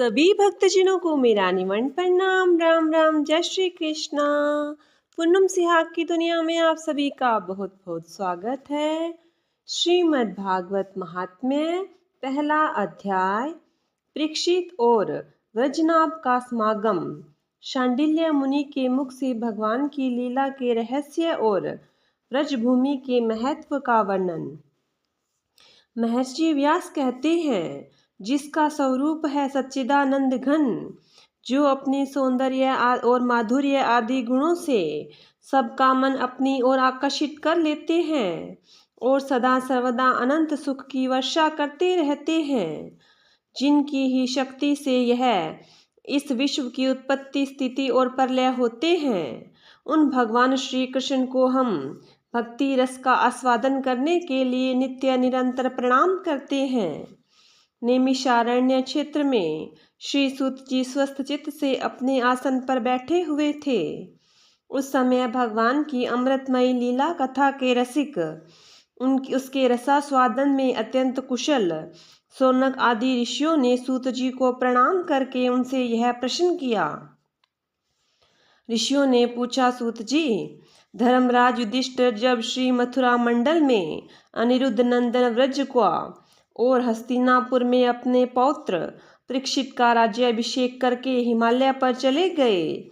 सभी भक्तजनों को मेरा निमन प्रणाम। राम राम, जय श्री कृष्णा। पूनम सिहाग की दुनिया में आप सभी का बहुत बहुत स्वागत है। श्रीमद् भागवत महात्म्य, पहला अध्याय, परीक्षित और व्रजनाभ का समागम। शांडिल्य मुनि के मुख से भगवान की लीला के रहस्य और व्रजभूमि के महत्व का वर्णन। महर्षि व्यास कहते हैं, जिसका स्वरूप है सच्चिदानंद घन, जो अपने सौंदर्य और माधुर्य आदि गुणों से सबका मन अपनी ओर आकर्षित कर लेते हैं और सदा सर्वदा अनंत सुख की वर्षा करते रहते हैं, जिनकी ही शक्ति से यह इस विश्व की उत्पत्ति, स्थिति और प्रलय होते हैं, उन भगवान श्री कृष्ण को हम भक्ति रस का आस्वादन करने के लिए नित्य निरंतर प्रणाम करते हैं। नैमिषारण्य क्षेत्र में श्री सूत जी स्वस्थ चित्त से अपने आसन पर बैठे हुए थे। उस समय भगवान की अमृतमयी लीला कथा के रसिक उसके रसास्वादन में अत्यंत कुशल सौनक आदि ऋषियों ने सूत जी को प्रणाम करके उनसे यह प्रश्न किया। ऋषियों ने पूछा, सूत जी, धर्मराज युधिष्ठिर जब श्री मथुरा मंडल में अनिरुद्ध नंदन व्रज को और हस्तिनापुर में अपने पौत्र परीक्षित का राज्याभिषेक करके हिमालय पर चले गए,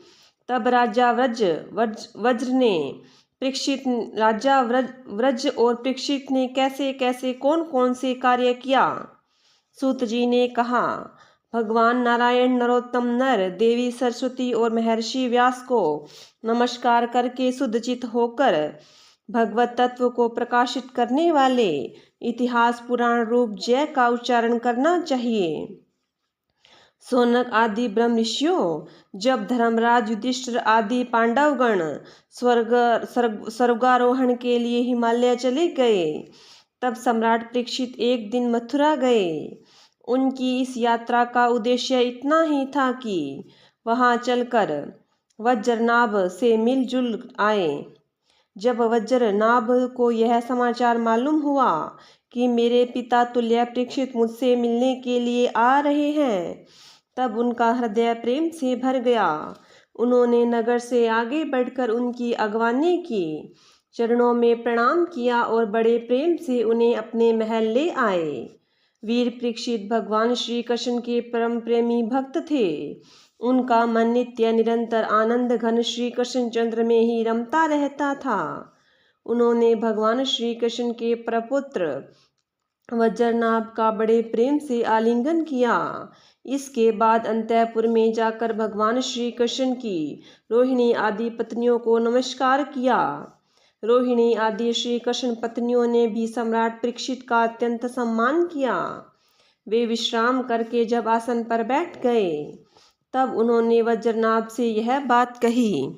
तब राजा वज्र ने परीक्षित व्रज और परीक्षित ने कैसे कैसे कौन कौन से कार्य किया। सूत जी ने कहा, भगवान नारायण, नरोत्तम नर, देवी सरस्वती और महर्षि व्यास को नमस्कार करके शुद्धचित होकर भगवत तत्व को प्रकाशित करने वाले इतिहास पुराण रूप जय का उच्चारण करना चाहिए। सौनक आदि ब्रह्म ऋषियों, जब धर्मराज युधिष्ठिर आदि पांडवगण स्वर्गारोहण के लिए हिमालय चले गए, तब सम्राट परीक्षित एक दिन मथुरा गए। उनकी इस यात्रा का उद्देश्य इतना ही था कि वहां चलकर वज्रनाभ से मिलजुल आए। जब वज्रनाभ को यह समाचार मालूम हुआ कि मेरे पिता तुल्य परीक्षित मुझसे मिलने के लिए आ रहे हैं, तब उनका हृदय प्रेम से भर गया। उन्होंने नगर से आगे बढ़कर उनकी अगवानी की, चरणों में प्रणाम किया और बड़े प्रेम से उन्हें अपने महल ले आए। वीर परीक्षित भगवान श्री कृष्ण के परम प्रेमी भक्त थे। उनका मन नित्य निरंतर आनंद घन श्री कृष्ण चंद्र में ही रमता रहता था। उन्होंने भगवान श्री कृष्ण के प्रपुत्र वज्रनाभ का बड़े प्रेम से आलिंगन किया। इसके बाद अंतःपुर में जाकर भगवान श्री कृष्ण की रोहिणी आदि पत्नियों को नमस्कार किया। रोहिणी आदि श्री कृष्ण पत्नियों ने भी सम्राट परीक्षित का अत्यंत सम्मान किया। वे विश्राम करके जब आसन पर बैठ गए, तब उन्होंने वज्रनाभ से यह बात कही।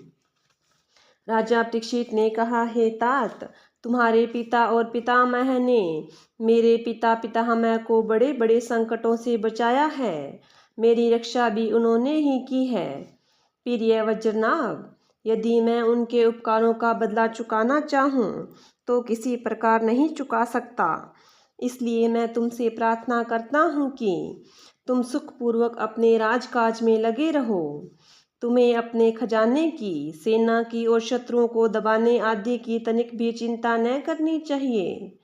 राजा परीक्षित ने कहा, हे तात, तुम्हारे पिता और पितामह ने मेरे पिता पितामह को बड़े बड़े संकटों से बचाया है। मेरी रक्षा भी उन्होंने ही की है। प्रिय वज्रनाभ, यदि मैं उनके उपकारों का बदला चुकाना चाहूँ तो किसी प्रकार नहीं चुका सकता। इसलिए मैं तुमसे प्रार्थना करता हूँ कि तुम सुखपूर्वक अपने राजकाज में लगे रहो। तुम्हें अपने खजाने की, सेना की और शत्रुओं को दबाने आदि की तनिक भी चिंता न करनी चाहिए।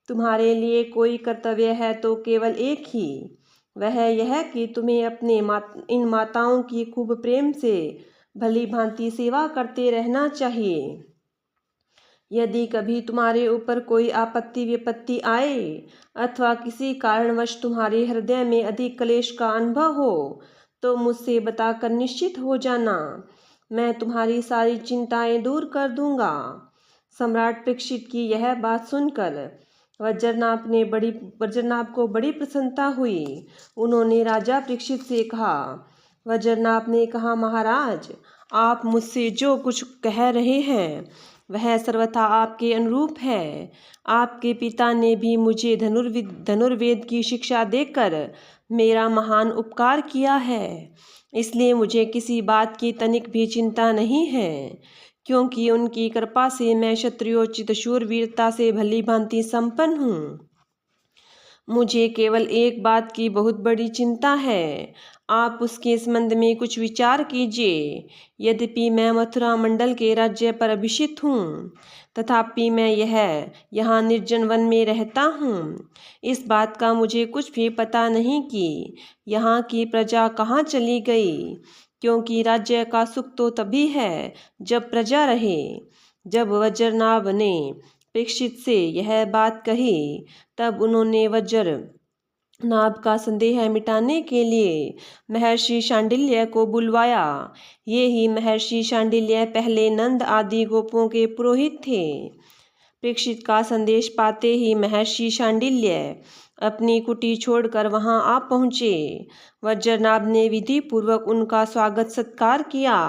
तुम्हारे लिए कोई कर्तव्य है तो केवल एक ही, वह यह कि तुम्हें अपने इन माताओं की खूब प्रेम से भली भांति सेवा करते रहना चाहिए। यदि कभी तुम्हारे ऊपर कोई आपत्ति विपत्ति आए अथवा किसी कारणवश तुम्हारे हृदय में अधिक क्लेश का अनुभव हो, तो मुझसे बताकर निश्चित हो जाना। मैं तुम्हारी सारी चिंताएं दूर कर दूंगा। सम्राट परीक्षित की यह बात सुनकर वज्रनाभ को बड़ी प्रसन्नता हुई। उन्होंने राजा परीक्षित से कहा। वज्रनाभ ने कहा, महाराज, आप मुझसे जो कुछ कह रहे हैं वह सर्वथा आपके अनुरूप है। आपके पिता ने भी मुझे धनुर्वेद की शिक्षा देकर मेरा महान उपकार किया है। इसलिए मुझे किसी बात की तनिक भी चिंता नहीं है, क्योंकि उनकी कृपा से मैं क्षत्रियोचित शूरवीरता से भली भांति संपन्न हूँ। मुझे केवल एक बात की बहुत बड़ी चिंता है। आप उसके संबंध में कुछ विचार कीजिए। यद्यपि मैं मथुरा मंडल के राज्य पर अभिषिक्त हूँ, तथापि मैं यहाँ निर्जन वन में रहता हूँ। इस बात का मुझे कुछ भी पता नहीं कि यहाँ की प्रजा कहाँ चली गई, क्योंकि राज्य का सुख तो तभी है जब प्रजा रहे। जब वज्रनाभ ने परीक्षित से यह बात कही, तब उन्होंने वज्रनाभ का संदेह मिटाने के लिए महर्षि शांडिल्य को बुलवाया। ये ही महर्षि शांडिल्य पहले नंद आदि गोपों के पुरोहित थे। परीक्षित का संदेश पाते ही महर्षि शांडिल्य अपनी कुटी छोड़कर वहां आ पहुँचे। वज्रनाभ ने विधि पूर्वक उनका स्वागत सत्कार किया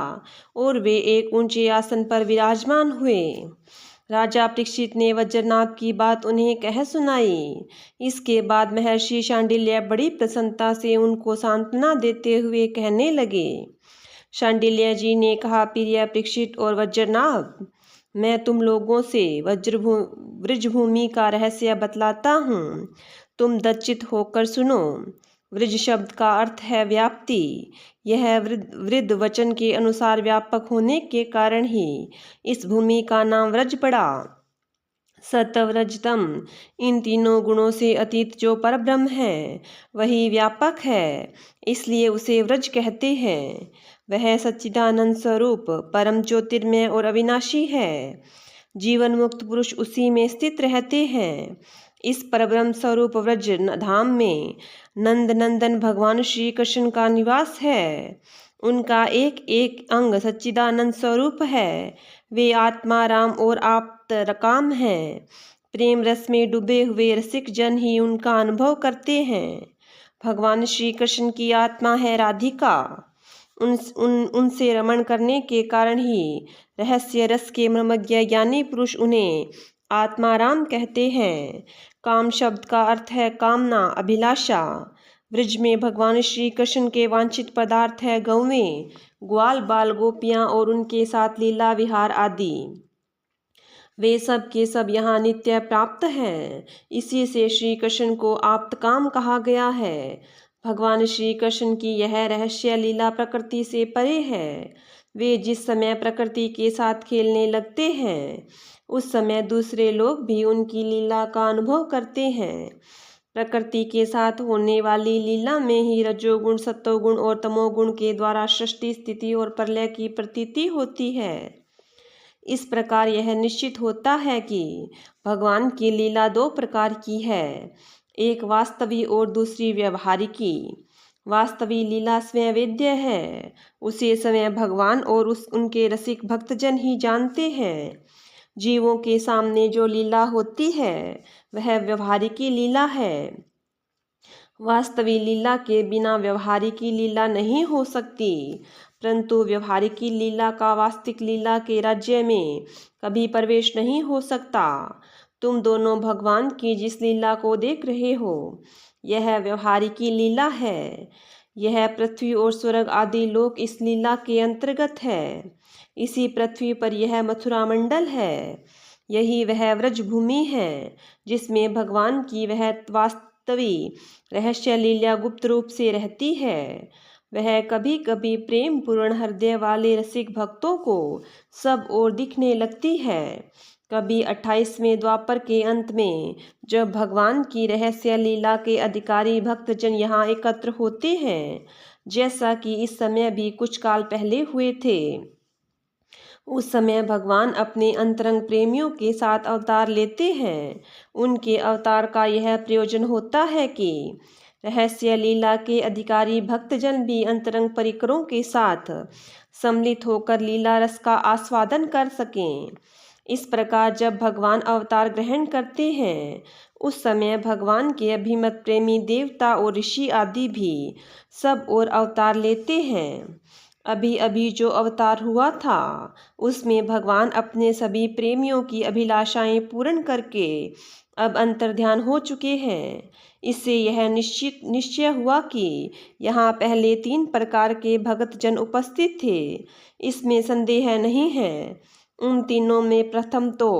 और वे एक ऊंचे आसन पर विराजमान हुए। राजा परीक्षित ने वज्रनाभ की बात उन्हें कह सुनाई। इसके बाद महर्षि शांडिल्य बड़ी प्रसन्नता से उनको सांत्वना देते हुए कहने लगे। शांडिल्य जी ने कहा, प्रिय परीक्षित और वज्रनाभ, मैं तुम लोगों से व्रजभूमि का रहस्य बतलाता हूँ। तुम दच्चित होकर सुनो। व्रज शब्द का अर्थ है व्याप्ति। यह वृद्ध वचन के अनुसार व्यापक होने के कारण ही इस भूमि का नाम व्रज पड़ा। सत्वरजतम, इन तीनों गुणों से अतीत जो परब्रह्म है वही व्यापक है, इसलिए उसे व्रज कहते हैं। वह सच्चिदानंद स्वरूप परम ज्योतिर्मय और अविनाशी है। जीवन मुक्त पुरुष उसी में स्थित रहते हैं। इस परब्रह्म स्वरूप व्रज धाम में नंद नंदन भगवान श्री कृष्ण का निवास है। उनका एक एक अंग सच्चिदानंद स्वरूप है। वे आत्मा राम और आप्त काम हैं। प्रेम रस में डूबे हुए रसिक जन ही उनका अनुभव करते हैं। भगवान श्री कृष्ण की आत्मा है राधिका। उनसे रमण करने के कारण ही रहस्य रस के मर्मज्ञ ज्ञानी पुरुष उन्हें आत्माराम कहते हैं। काम शब्द का अर्थ है कामना, अभिलाषा। ब्रज में भगवान श्री कृष्ण के वांछित पदार्थ है गौवें, ग्वाल बाल गोपियाँ और उनके साथ लीला विहार आदि। वे सब के सब यहाँ नित्य प्राप्त हैं। इसी से श्री कृष्ण को आप्त काम कहा गया है। भगवान श्री कृष्ण की यह रहस्य लीला प्रकृति से परे है। वे जिस समय प्रकृति के साथ खेलने लगते हैं, उस समय दूसरे लोग भी उनकी लीला का अनुभव करते हैं। प्रकृति के साथ होने वाली लीला में ही रजोगुण, सत्वगुण और तमोगुण के द्वारा सृष्टि, स्थिति और प्रलय की प्रतीति होती है। इस प्रकार यह निश्चित होता है कि भगवान की लीला दो प्रकार की है, एक वास्तवी और दूसरी व्यवहारिकी। वास्तवी लीला स्वयं वेद्य है, उसे स्वयं भगवान और उनके रसिक भक्तजन ही जानते हैं। जीवों के सामने जो लीला होती है वह व्यवहारिकी लीला है। वास्तवी लीला के बिना व्यवहारिकी लीला नहीं हो सकती, परंतु व्यवहारिकी लीला का वास्तविक लीला के राज्य में कभी प्रवेश नहीं हो सकता। तुम दोनों भगवान की जिस लीला को देख रहे हो, यह व्यवहारिकी लीला है। यह पृथ्वी और स्वर्ग आदि लोक इस लीला के अंतर्गत है। इसी पृथ्वी पर यह मथुरा मंडल है। यही वह व्रज भूमि है जिसमें भगवान की वह वास्तवी रहस्य लीला गुप्त रूप से रहती है। वह कभी कभी प्रेम पूर्ण हृदय वाले रसिक भक्तों को सब ओर दिखने लगती है। कभी 28वें द्वापर के अंत में जब भगवान की रहस्य लीला के अधिकारी भक्तजन यहाँ एकत्र होते हैं, जैसा कि इस समय भी कुछ काल पहले हुए थे, उस समय भगवान अपने अंतरंग प्रेमियों के साथ अवतार लेते हैं। उनके अवतार का यह प्रयोजन होता है कि रहस्य लीला के अधिकारी भक्तजन भी अंतरंग परिकरों के साथ सम्मिलित होकर लीला रस का आस्वादन कर सकें। इस प्रकार जब भगवान अवतार ग्रहण करते हैं, उस समय भगवान के अभिमत प्रेमी देवता और ऋषि आदि भी सब और अवतार लेते हैं। अभी अभी जो अवतार हुआ था, उसमें भगवान अपने सभी प्रेमियों की अभिलाषाएं पूर्ण करके अब अंतर्ध्यान हो चुके हैं। इससे यह निश्चय हुआ कि यहाँ पहले 3 प्रकार के भगत जन उपस्थित थे, इसमें संदेह नहीं है। उन तीनों में प्रथम तो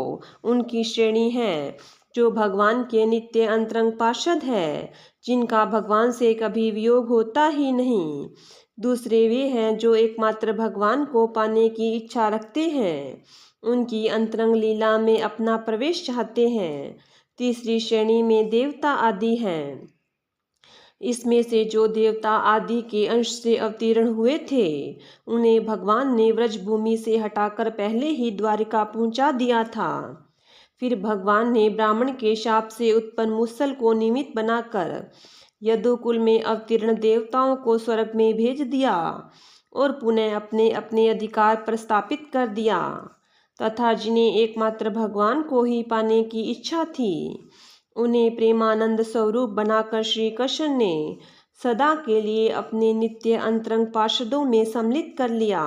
उनकी श्रेणी है जो भगवान के नित्य अंतरंग पार्षद है, जिनका भगवान से कभी वियोग होता ही नहीं। दूसरे वे हैं जो एकमात्र भगवान को पाने की इच्छा रखते हैं, उनकी अंतरंग लीला में अपना प्रवेश चाहते हैं। तीसरी श्रेणी में देवता आदि हैं। इसमें से जो देवता आदि के अंश से अवतीर्ण हुए थे, उन्हें भगवान ने व्रजभूमि से हटाकर पहले ही द्वारिका पहुंचा दिया था। फिर भगवान ने ब्राह्मण के शाप से उत्पन्न मुसल को निमित्त बनाकर यदुकुल में अवतीर्ण देवताओं को स्वर्ग में भेज दिया और पुनः अपने अपने अधिकार पर स्थापित कर दिया, तथा जिन्हें एकमात्र भगवान को ही पाने की इच्छा थी, उन्हें प्रेमानंद स्वरूप बनाकर श्री कृष्ण ने सदा के लिए अपने नित्य अंतरंग पार्षदों में सम्मिलित कर लिया।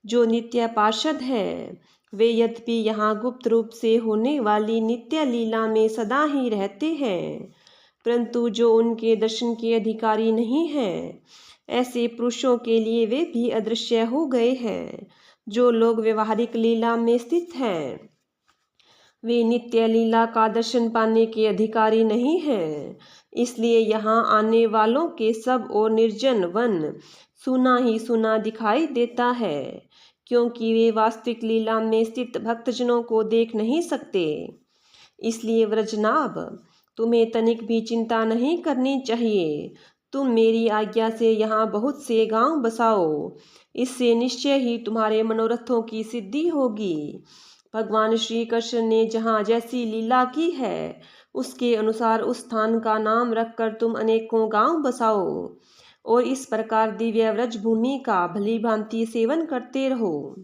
जो नित्य पार्षद है, वे यद्यपि यहाँ गुप्त रूप से होने वाली नित्य लीला में सदा ही रहते हैं, परंतु जो उनके दर्शन के अधिकारी नहीं हैं, ऐसे पुरुषों के लिए वे भी अदृश्य हो गए हैं। जो लोग व्यवहारिक लीला में स्थित हैं, वे नित्य लीला का दर्शन पाने के अधिकारी नहीं हैं। इसलिए यहाँ आने वालों के सब और निर्जन वन सुना ही सुना दिखाई देता है, क्योंकि वे वास्तविक लीला में स्थित भक्तजनों को देख नहीं सकते। इसलिए व्रजनाभ, तुम्हें तनिक भी चिंता नहीं करनी चाहिए। तुम मेरी आज्ञा से यहाँ बहुत से गांव बसाओ, इससे निश्चय ही तुम्हारे मनोरथों की सिद्धि होगी। भगवान श्री कृष्ण ने जहाँ जैसी लीला की है, उसके अनुसार उस स्थान का नाम रखकर तुम अनेकों गांव बसाओ और इस प्रकार दिव्य व्रज भूमि का भली भांति सेवन करते रहो।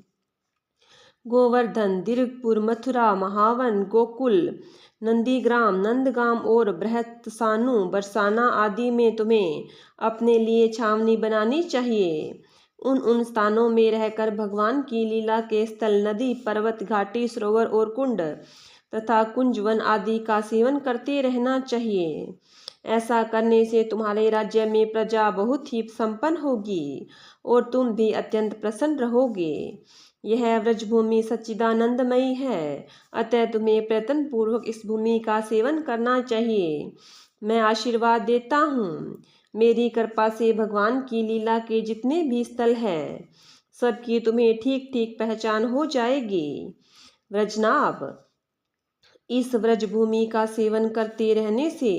गोवर्धन, दीर्घपुर, मथुरा, महावन, गोकुल, नंदीग्राम, नंदगाम और बृहत्सानु, बरसाना आदि में तुम्हें अपने लिए छावनी बनानी चाहिए। उन स्थानों में रहकर भगवान की लीला के स्थल, नदी, पर्वत, घाटी, सरोवर और कुंड तथा कुंजवन आदि का सेवन करते रहना चाहिए। ऐसा करने से तुम्हारे राज्य में प्रजा बहुत ही संपन्न होगी और तुम भी अत्यंत प्रसन्न रहोगे। यह व्रजभूमि सच्चिदानंदमयी है, अतः तुम्हें प्रयत्न पूर्वक इस भूमि का सेवन करना चाहिए। मैं आशीर्वाद देता हूँ, मेरी कृपा से भगवान की लीला के जितने भी स्थल हैं, सबकी तुम्हें ठीक ठीक पहचान हो जाएगी। व्रजनाभ, इस व्रजभूमि का सेवन करते रहने से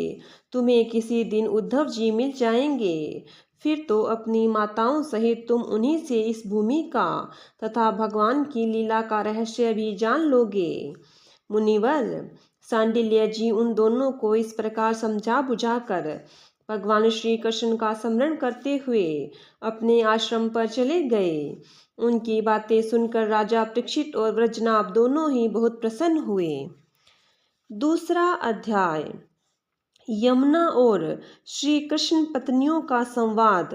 तुम्हें किसी दिन उद्धव जी मिल जाएंगे। फिर तो अपनी माताओं सहित तुम उन्हीं से इस भूमि का तथा भगवान की लीला का रहस्य भी जान लोगे। मुनिवर, सांडिल्य जी उन दोनों को इस प्रकार समझा बुझाकर भगवान श्री कृष्ण का स्मरण करते हुए अपने आश्रम पर चले गए। उनकी बातें सुनकर राजा परीक्षित और व्रजनाभ दोनों ही बहुत प्रसन्न हुए। दूसरा अध्याय, यमुना और श्री कृष्ण पत्नियों का संवाद।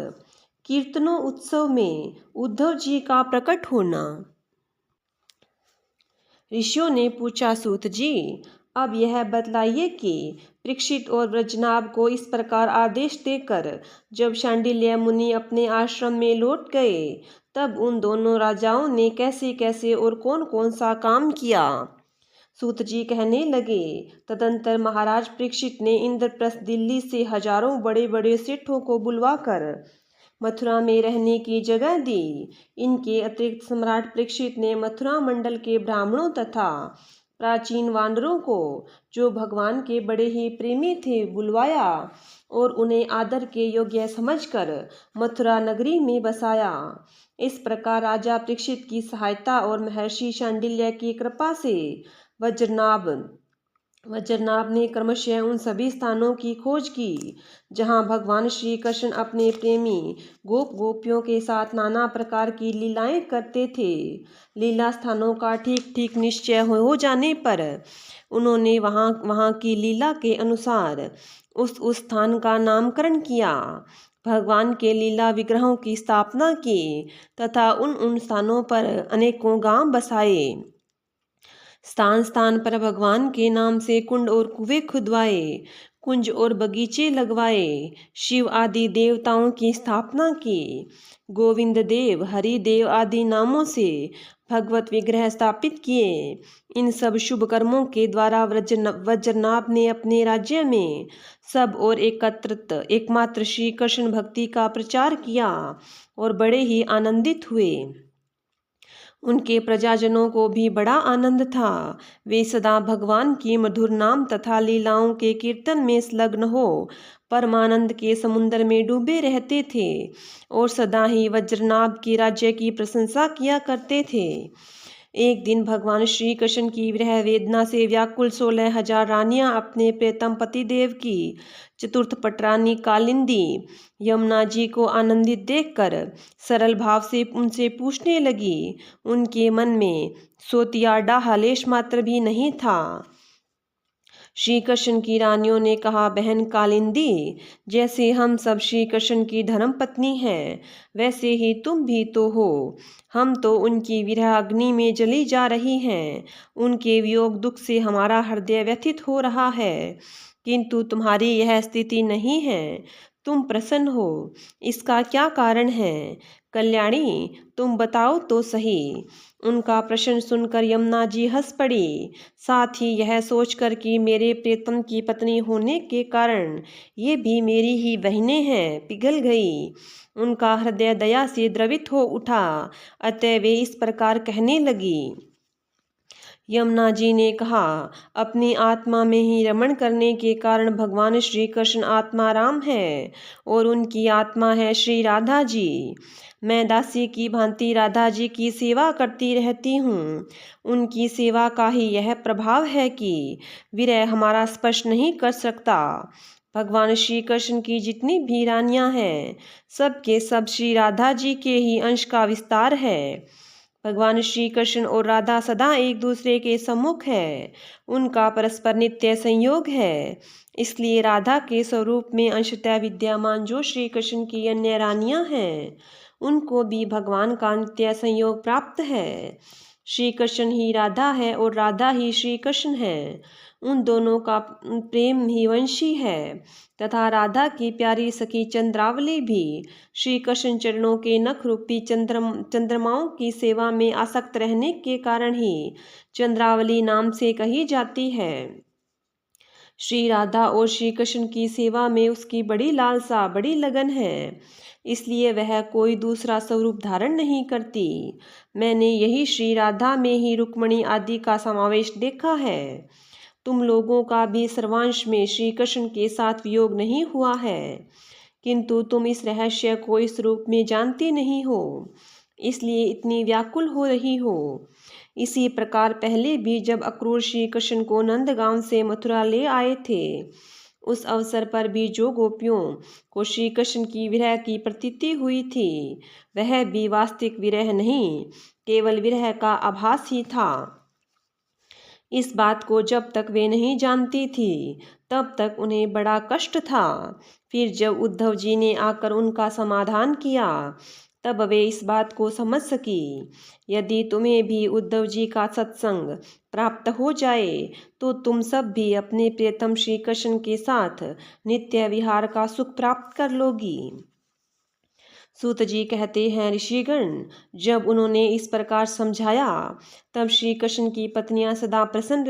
कीर्तनों उत्सव में उद्धव जी का प्रकट होना। ऋषियों ने पूछा, सूत जी, अब यह बतलाइए कि परीक्षित और व्रजनाभ को इस प्रकार आदेश देकर जब शांडिल्य मुनि अपने आश्रम में लौट गए, तब उन दोनों राजाओं ने कैसे कैसे और कौन कौन सा काम किया। सूत जी कहने लगे, तदंतर महाराज परीक्षित ने इंद्रप्रस्थ दिल्ली से हजारों बड़े बड़े सेठों को बुलवाकर मथुरा में रहने की जगह दी। इनके अतिरिक्त सम्राट परीक्षित ने मथुरा मंडल के ब्राह्मणों तथा प्राचीन वानरों को, जो भगवान के बड़े ही प्रेमी थे, बुलवाया और उन्हें आदर के योग्य समझकर मथुरा नगरी में बसाया। इस प्रकार राजा परीक्षित की सहायता और महर्षि शांडिल्य की कृपा से वज्रनाभ ने क्रमशः उन सभी स्थानों की खोज की जहाँ भगवान श्री कृष्ण अपने प्रेमी गोप गोपियों के साथ नाना प्रकार की लीलाएं करते थे। लीला स्थानों का ठीक ठीक निश्चय हो जाने पर उन्होंने वहाँ की लीला के अनुसार उस स्थान का नामकरण किया, भगवान के लीला विग्रहों की स्थापना की तथा उन स्थानों पर अनेकों गांव बसाए। स्थान स्थान पर भगवान के नाम से कुंड और कुएं खुदवाए। कुंज और बगीचे लगवाए, शिव आदि देवताओं की स्थापना की, गोविंद देव, हरिदेव आदि नामों से भगवत विग्रह स्थापित किए। इन सब शुभ कर्मों के द्वारा वज्रनाभ ने अपने राज्य में सब और एकत्रित एकमात्र श्री कृष्ण भक्ति का प्रचार किया और बड़े ही आनंदित हुए। उनके प्रजाजनों को भी बड़ा आनंद था। वे सदा भगवान की मधुर नाम तथा लीलाओं के कीर्तन में संलग्न हो परमानंद के समुद्र में डूबे रहते थे और सदा ही वज्रनाभ के राज्य की प्रशंसा किया करते थे। एक दिन भगवान श्री कृष्ण की विरह वेदना से व्याकुल 16,000 रानियां अपने प्रियतम पतिदेव की चतुर्थ पटरानी कालिंदी यमुना जी को आनंदित देखकर सरल भाव से उनसे पूछने लगी। उनके मन में सोतियाडा हालेश मात्र भी नहीं था। श्री कृष्ण की रानियों ने कहा, बहन कालिंदी, जैसे हम सब श्री कृष्ण की धर्म पत्नी हैं, वैसे ही तुम भी तो हो। हम तो उनकी विरह अग्नि में जली जा रही हैं। उनके वियोग दुख से हमारा हृदय व्यथित हो रहा है, किंतु तुम्हारी यह स्थिति नहीं है। तुम प्रसन्न हो, इसका क्या कारण है? कल्याणी, तुम बताओ तो सही। उनका प्रश्न सुनकर यमुना जी हंस पड़ी। साथ ही यह सोचकर कि मेरे प्रियतम की पत्नी होने के कारण ये भी मेरी ही बहनें हैं, पिघल गई। उनका हृदय दया से द्रवित हो उठा। अतः वे इस प्रकार कहने लगी। यमुना जी ने कहा, अपनी आत्मा में ही रमण करने के कारण भगवान श्री कृष्ण आत्मा राम है और उनकी आत्मा है श्री राधा जी। मैं दासी की भांति राधा जी की सेवा करती रहती हूँ। उनकी सेवा का ही यह प्रभाव है कि विरह हमारा स्पर्श नहीं कर सकता। भगवान श्री कृष्ण की जितनी भी रानियां हैं, सब के सब श्री राधा जी के ही अंश का विस्तार है। भगवान श्री कृष्ण और राधा सदा एक दूसरे के सम्मुख है। उनका परस्पर नित्य संयोग है। इसलिए राधा के स्वरूप में अंशतः विद्यमान जो श्री कृष्ण की अन्य रानियां हैं, उनको भी भगवान का नित्य संयोग प्राप्त है। श्री कृष्ण ही राधा है और राधा ही श्री कृष्ण है। उन दोनों का प्रेम ही वंशी है तथा राधा की प्यारी सखी चंद्रावली भी श्री कृष्ण चरणों के नख रूपी चंद्रमाओं की सेवा में आसक्त रहने के कारण ही चंद्रावली नाम से कही जाती है। श्री राधा और श्री कृष्ण की सेवा में उसकी बड़ी लालसा, बड़ी लगन है, इसलिए वह कोई दूसरा स्वरूप धारण नहीं करती। मैंने यही श्री राधा में ही रुक्मणी आदि का समावेश देखा है। तुम लोगों का भी सर्वांश में श्री कृष्ण के साथ वियोग नहीं हुआ है, किंतु तुम इस रहस्य को इस रूप में जानती नहीं हो, इसलिए इतनी व्याकुल हो रही हो। इसी प्रकार पहले भी जब अक्रूर श्री कृष्ण को नंदगांव से मथुरा ले आए थे, उस अवसर पर भी जो गोपियों को श्री कृष्ण की विरह की प्रतीति हुई थी, वह भी वास्तविक विरह नहीं, केवल विरह का आभास ही था। इस बात को जब तक वे नहीं जानती थी, तब तक उन्हें बड़ा कष्ट था। फिर जब उद्धव जी ने आकर उनका समाधान किया, तब वे इस बात को समझ सकी। यदि तुम्हें भी उद्धव जी का सत्संग प्राप्त हो जाए, तो तुम सब भी अपने प्रियतम श्री कृष्ण के साथ नित्य विहार का सुख प्राप्त कर लोगी। सूत जी कहते हैं, ऋषिगण, जब उन्होंने इस प्रकार समझाया, तब श्री कृष्ण की पत्नियां सदा प्रसन्न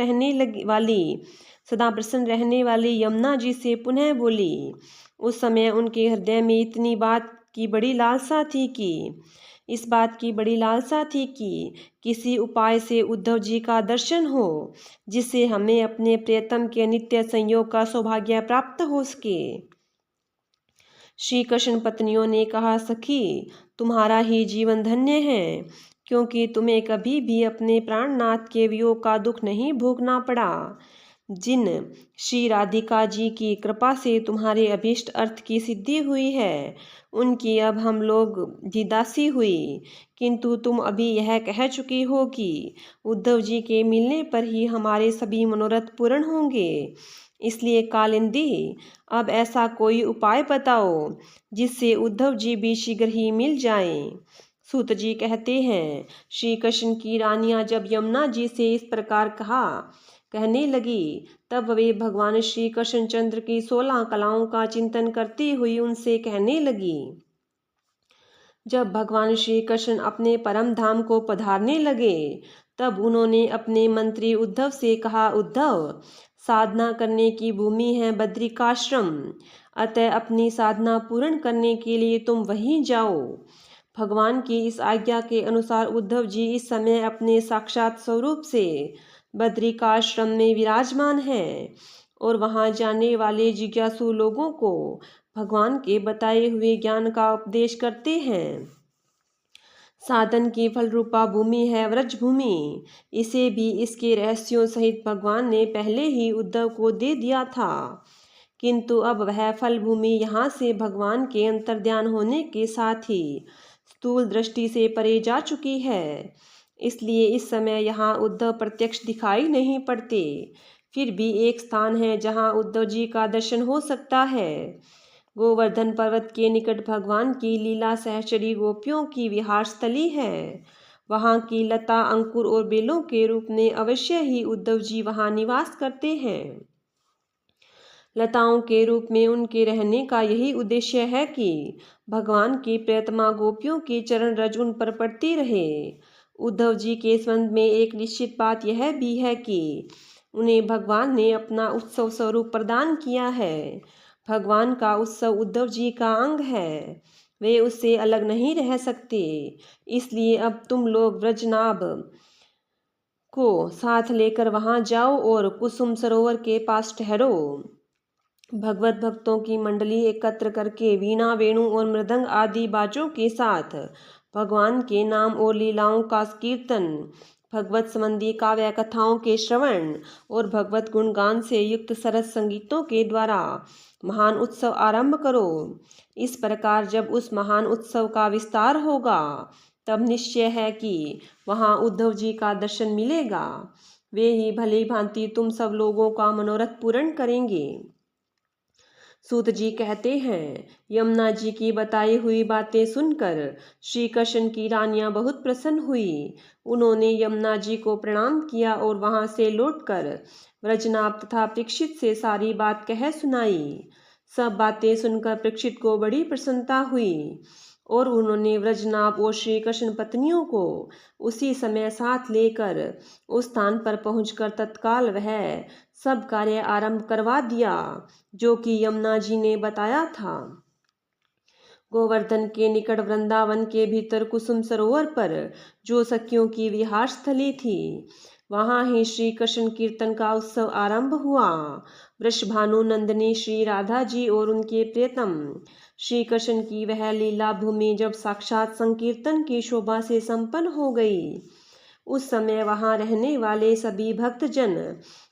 रहने वाली यमुना जी से पुनः बोली। उस समय उनके हृदय में इतनी बात की बड़ी लालसा थी कि किसी उपाय से उद्धव जी का दर्शन हो, जिससे हमें अपने प्रियतम के नित्य संयोग का सौभाग्य प्राप्त हो सके। श्री कृष्ण पत्नियों ने कहा, सखी, तुम्हारा ही जीवन धन्य है, क्योंकि तुम्हें कभी भी अपने प्राणनाथ के वियोग का दुख नहीं भोगना पड़ा। जिन श्री राधिका जी की कृपा से तुम्हारे अभीष्ट अर्थ की सिद्धि हुई है, उनकी अब हम लोग भी दासी हुई, किंतु तुम अभी यह कह चुकी हो कि उद्धव जी के मिलने पर ही हमारे सभी मनोरथ पूर्ण होंगे। इसलिए कालिंदी, अब ऐसा कोई उपाय बताओ जिससे उद्धव जी भी शीघ्र ही मिल जाएं। सूत जी कहते हैं, श्री कृष्ण की रानियां जब यमुना जी से इस प्रकार कहा कहने लगी। तब वे भगवान श्री कृष्णचंद्र की 16 कलाओं का चिंतन करती हुई उनसे कहने लगी। जब भगवान श्री कृष्ण अपने परम धाम को पधारने लगे तब उन्होंने अपने मंत्री उद्धव से कहा, उद्धव, साधना करने की भूमि है बद्रिकाश्रम, अतः अपनी साधना पूर्ण करने के लिए तुम वहीं जाओ। भगवान की इस आज्ञा के अनुसार उद्धव जी इस समय अपने साक्षात स्वरूप से बद्रिकाश्रम में विराजमान हैं और वहां जाने वाले जिज्ञासु लोगों को भगवान के बताए हुए ज्ञान का उपदेश करते हैं। साधन की फल रूपा भूमि है व्रज भूमि। इसे भी इसके रहस्यों सहित भगवान ने पहले ही उद्धव को दे दिया था, किंतु अब वह फल भूमि यहाँ से भगवान के अंतर्ध्यान होने के साथ ही स्थूल दृष्टि से परे जा चुकी है। इसलिए इस समय यहाँ उद्धव प्रत्यक्ष दिखाई नहीं पड़ते। फिर भी एक स्थान है जहाँ उद्धव जी का दर्शन हो सकता है। गोवर्धन पर्वत के निकट भगवान की लीला सहचरी गोपियों की विहार स्थली है। वहाँ की लता, अंकुर और बेलों के रूप में अवश्य ही उद्धव जी वहाँ निवास करते हैं। लताओं के रूप में उनके रहने का यही उद्देश्य है कि भगवान की प्रियतमा गोपियों की चरण रज उन पर पड़ती रहे। उद्धव जी के संबंध में एक निश्चित बात यह भी है कि उन्हें भगवान ने अपना उत्सव स्वरूप प्रदान किया है। भगवान का उत्सव उद्धव जी का अंग है, वे उससे अलग नहीं रह सकते। इसलिए अब तुम लोग ब्रजनाभ को साथ लेकर वहां जाओ और कुसुम सरोवर के पास ठहरो। भगवत भक्तों की मंडली एकत्र करके वीणा, वेणु और मृदंग आदि बाजों के साथ भगवान के नाम और लीलाओं का कीर्तन, भगवत संबंधी काव्य कथाओं के श्रवण और भगवत गुणगान से युक्त सरस संगीतों के द्वारा महान उत्सव आरंभ करो। इस प्रकार जब उस महान उत्सव का विस्तार होगा तब निश्चय है कि वहाँ उद्धव जी का दर्शन मिलेगा। वे ही भली भांति तुम सब लोगों का मनोरथ पूर्ण करेंगे। सूत जी कहते हैं, यमुना जी की बताई हुई बातें सुनकर श्री कृष्ण की रानियां बहुत प्रसन्न हुई। उन्होंने यमुना जी को प्रणाम किया और वहां से लौटकर व्रजनाभ तथा परीक्षित से सारी बात कह सुनाई। सब बातें सुनकर परीक्षित को बड़ी प्रसन्नता हुई और उन्होंने व्रजनाभ और श्री कृष्ण पत्नियों को उसी समय साथ लेकर उस स्थान पर पहुंचकर तत्काल वह सब कार्य आरंभ करवा दिया जो कि यमुना जी ने बताया था। गोवर्धन के निकट वृंदावन के भीतर कुसुम सरोवर पर जो सखियों की विहार स्थली थी, वहां ही श्री कृष्ण कीर्तन का उत्सव आरंभ हुआ। वृषभानु नंदिनी श्री राधा जी और उनके प्रियतम श्री कृष्ण की वह लीला भूमि जब साक्षात संकीर्तन की शोभा से संपन्न हो गई, उस समय वहां रहने वाले सभी भक्तजन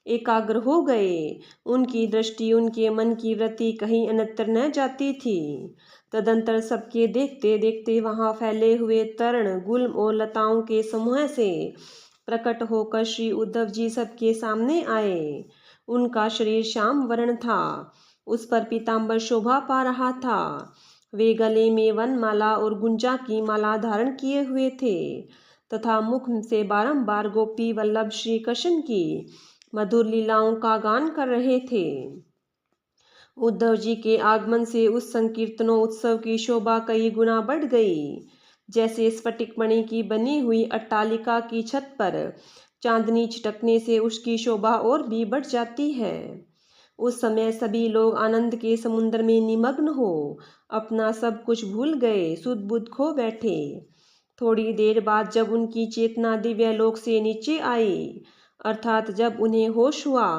एकाग्र हो गए। उनकी दृष्टि, उनके मन की वृत्ति कहीं अन्यत्र न जाती थी। तदंतर सबके देखते देखते वहां फैले हुए तरण, गुल्म और लताओं के समूह से प्रकट होकर श्री उद्धव जी सबके सामने आए। उनका शरीर श्याम वर्ण था, उस पर पीताम्बर शोभा पा रहा था। वे गले में वनमाला और गुंजा की माला धारण किए हुए थे तथा मुख से बारंबार गोपी वल्लभ श्री कृष्ण की मधुर लीलाओं का गान कर रहे थे। उद्धव जी के आगमन से उस संकीर्तनों उत्सव की शोभा कई गुना बढ़ गई। जैसे स्फटिक मणि की बनी हुई अट्टालिका की छत पर चांदनी छिटकने से उसकी शोभा और भी बढ़ जाती है। उस समय सभी लोग आनंद के समुद्र में निमग्न हो अपना सब कुछ भूल गए, सुध बुध खो बैठे। थोड़ी देर बाद जब उनकी चेतना दिव्य लोक से नीचे आई, अर्थात जब उन्हें होश हुआ,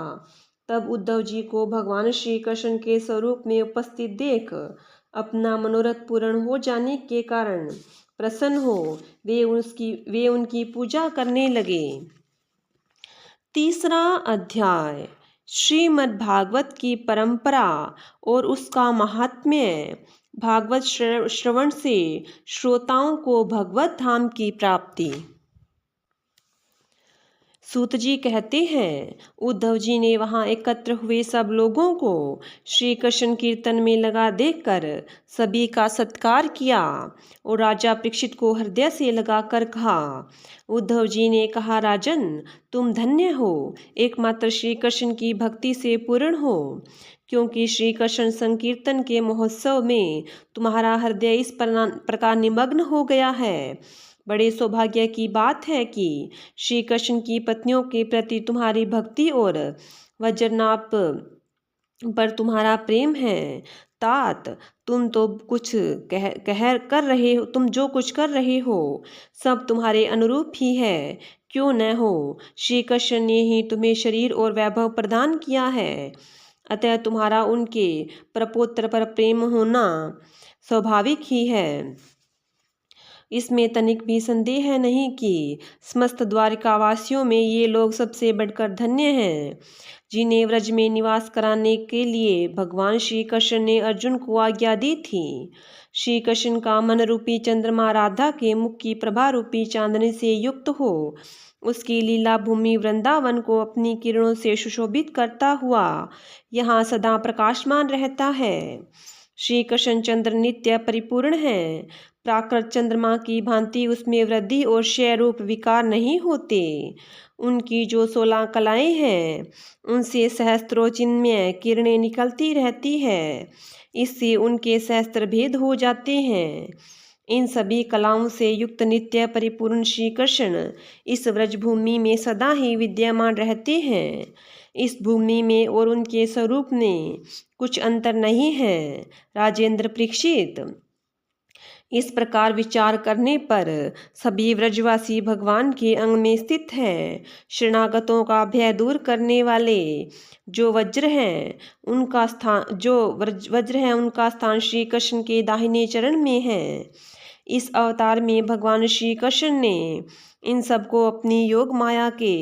तब उद्धव जी को भगवान श्री कृष्ण के स्वरूप में उपस्थित देख अपना मनोरथ पूर्ण हो जाने के कारण प्रसन्न हो वे उनकी पूजा करने लगे। तीसरा अध्याय श्रीमद् भागवत की परंपरा और उसका महात्म्य। भागवत श्रवण से श्रोताओं को भगवत धाम की प्राप्ति। सूत जी कहते हैं, उद्धव जी ने वहां एकत्र हुए सब लोगों को श्री कृष्ण कीर्तन में लगा देखकर सभी का सत्कार किया और राजा परीक्षित को हृदय से लगाकर कहा। उद्धव जी ने कहा, राजन, तुम धन्य हो, एकमात्र श्री कृष्ण की भक्ति से पूर्ण हो, क्योंकि श्री कृष्ण संकीर्तन के महोत्सव में तुम्हारा हृदय इस प्रकार निमग्न हो गया है। बड़े सौभाग्य की बात है कि श्री कृष्ण की पत्नियों के प्रति तुम्हारी भक्ति और वज्रनाभ पर तुम्हारा प्रेम है। तात, तुम तो कुछ कर रहे हो, तुम जो कुछ कर रहे हो सब तुम्हारे अनुरूप ही है, क्यों न हो। श्री कृष्ण ने ही तुम्हें शरीर और वैभव प्रदान किया है, अतः तुम्हारा उनके प्रपोत्र पर प्रेम होना स्वाभाविक ही है। इसमें तनिक भी संदेह नहीं कि समस्त द्वारिकावासियों में ये लोग सबसे बढ़कर धन्य हैं, जिन्हें व्रज में निवास कराने के लिए भगवान श्री कृष्ण ने अर्जुन को आज्ञा दी थी। श्री कृष्ण का मन रूपी चंद्रमा राधा के मुख की प्रभा रूपी चांदनी से युक्त हो उसकी लीला भूमि वृंदावन को अपनी किरणों से सुशोभित करता हुआ यहाँ सदा प्रकाशमान रहता है। श्री कृष्ण चंद्र नित्य परिपूर्ण है, प्राकृत चंद्रमा की भांति उसमें वृद्धि और क्षय रूप विकार नहीं होते। उनकी जो 16 कलाएं हैं उनसे सहस्त्रों चिन्मय किरणें निकलती रहती है, इससे उनके सहस्त्र भेद हो जाते हैं। इन सभी कलाओं से युक्त नित्य परिपूर्ण श्री कृष्ण इस व्रजभूमि में सदा ही विद्यमान रहते हैं। इस भूमि में और उनके स्वरूप में कुछ अंतर नहीं है। राजेंद्र परीक्षित, इस प्रकार विचार करने पर सभी व्रजवासी भगवान के अंग में स्थित हैं। शरणागतों का भय दूर करने वाले जो वज्र हैं उनका स्थान श्री कृष्ण के दाहिने चरण में है। इस अवतार में भगवान श्री कृष्ण ने इन सबको अपनी योग माया के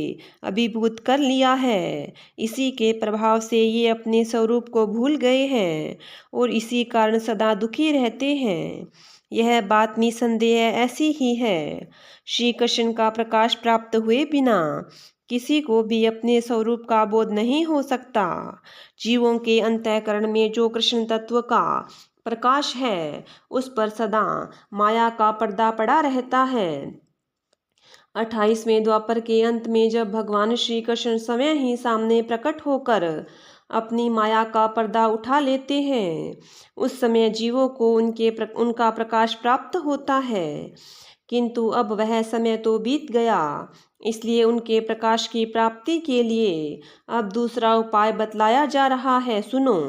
अभिभूत कर लिया है। इसी के प्रभाव से ये अपने स्वरूप को भूल गए हैं और इसी कारण सदा दुखी रहते हैं। यह बात निसंदेह ऐसी ही है। श्री कृष्ण का प्रकाश प्राप्त हुए बिना किसी को भी अपने स्वरूप का बोध नहीं हो सकता। जीवों के अंतःकरण में जो कृष्ण तत्व का प्रकाश है उस पर सदा माया का पर्दा पड़ा रहता है। 28वें द्वापर के अंत में जब भगवान श्री कृष्ण स्वयं ही सामने प्रकट होकर अपनी माया का पर्दा उठा लेते हैं, उस समय जीवों को उनका प्रकाश प्राप्त होता है। किंतु अब वह समय तो बीत गया, इसलिए उनके प्रकाश की प्राप्ति के लिए अब दूसरा उपाय बतलाया जा रहा है। सुनो।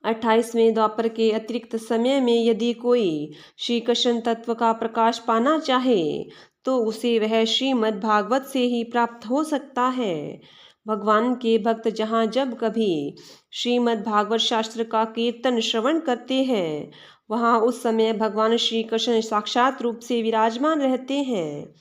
28वें द्वापर के अतिरिक्त समय में यदि कोई श्री कृष्ण तत्व का प्रकाश पाना चाहे तो उसे वह श्रीमद् भागवत से ही प्राप्त हो सकता है। भगवान के भक्त जहाँ जब कभी श्रीमद् भागवत शास्त्र का कीर्तन श्रवण करते हैं वहाँ उस समय भगवान श्री कृष्ण साक्षात रूप से विराजमान रहते हैं।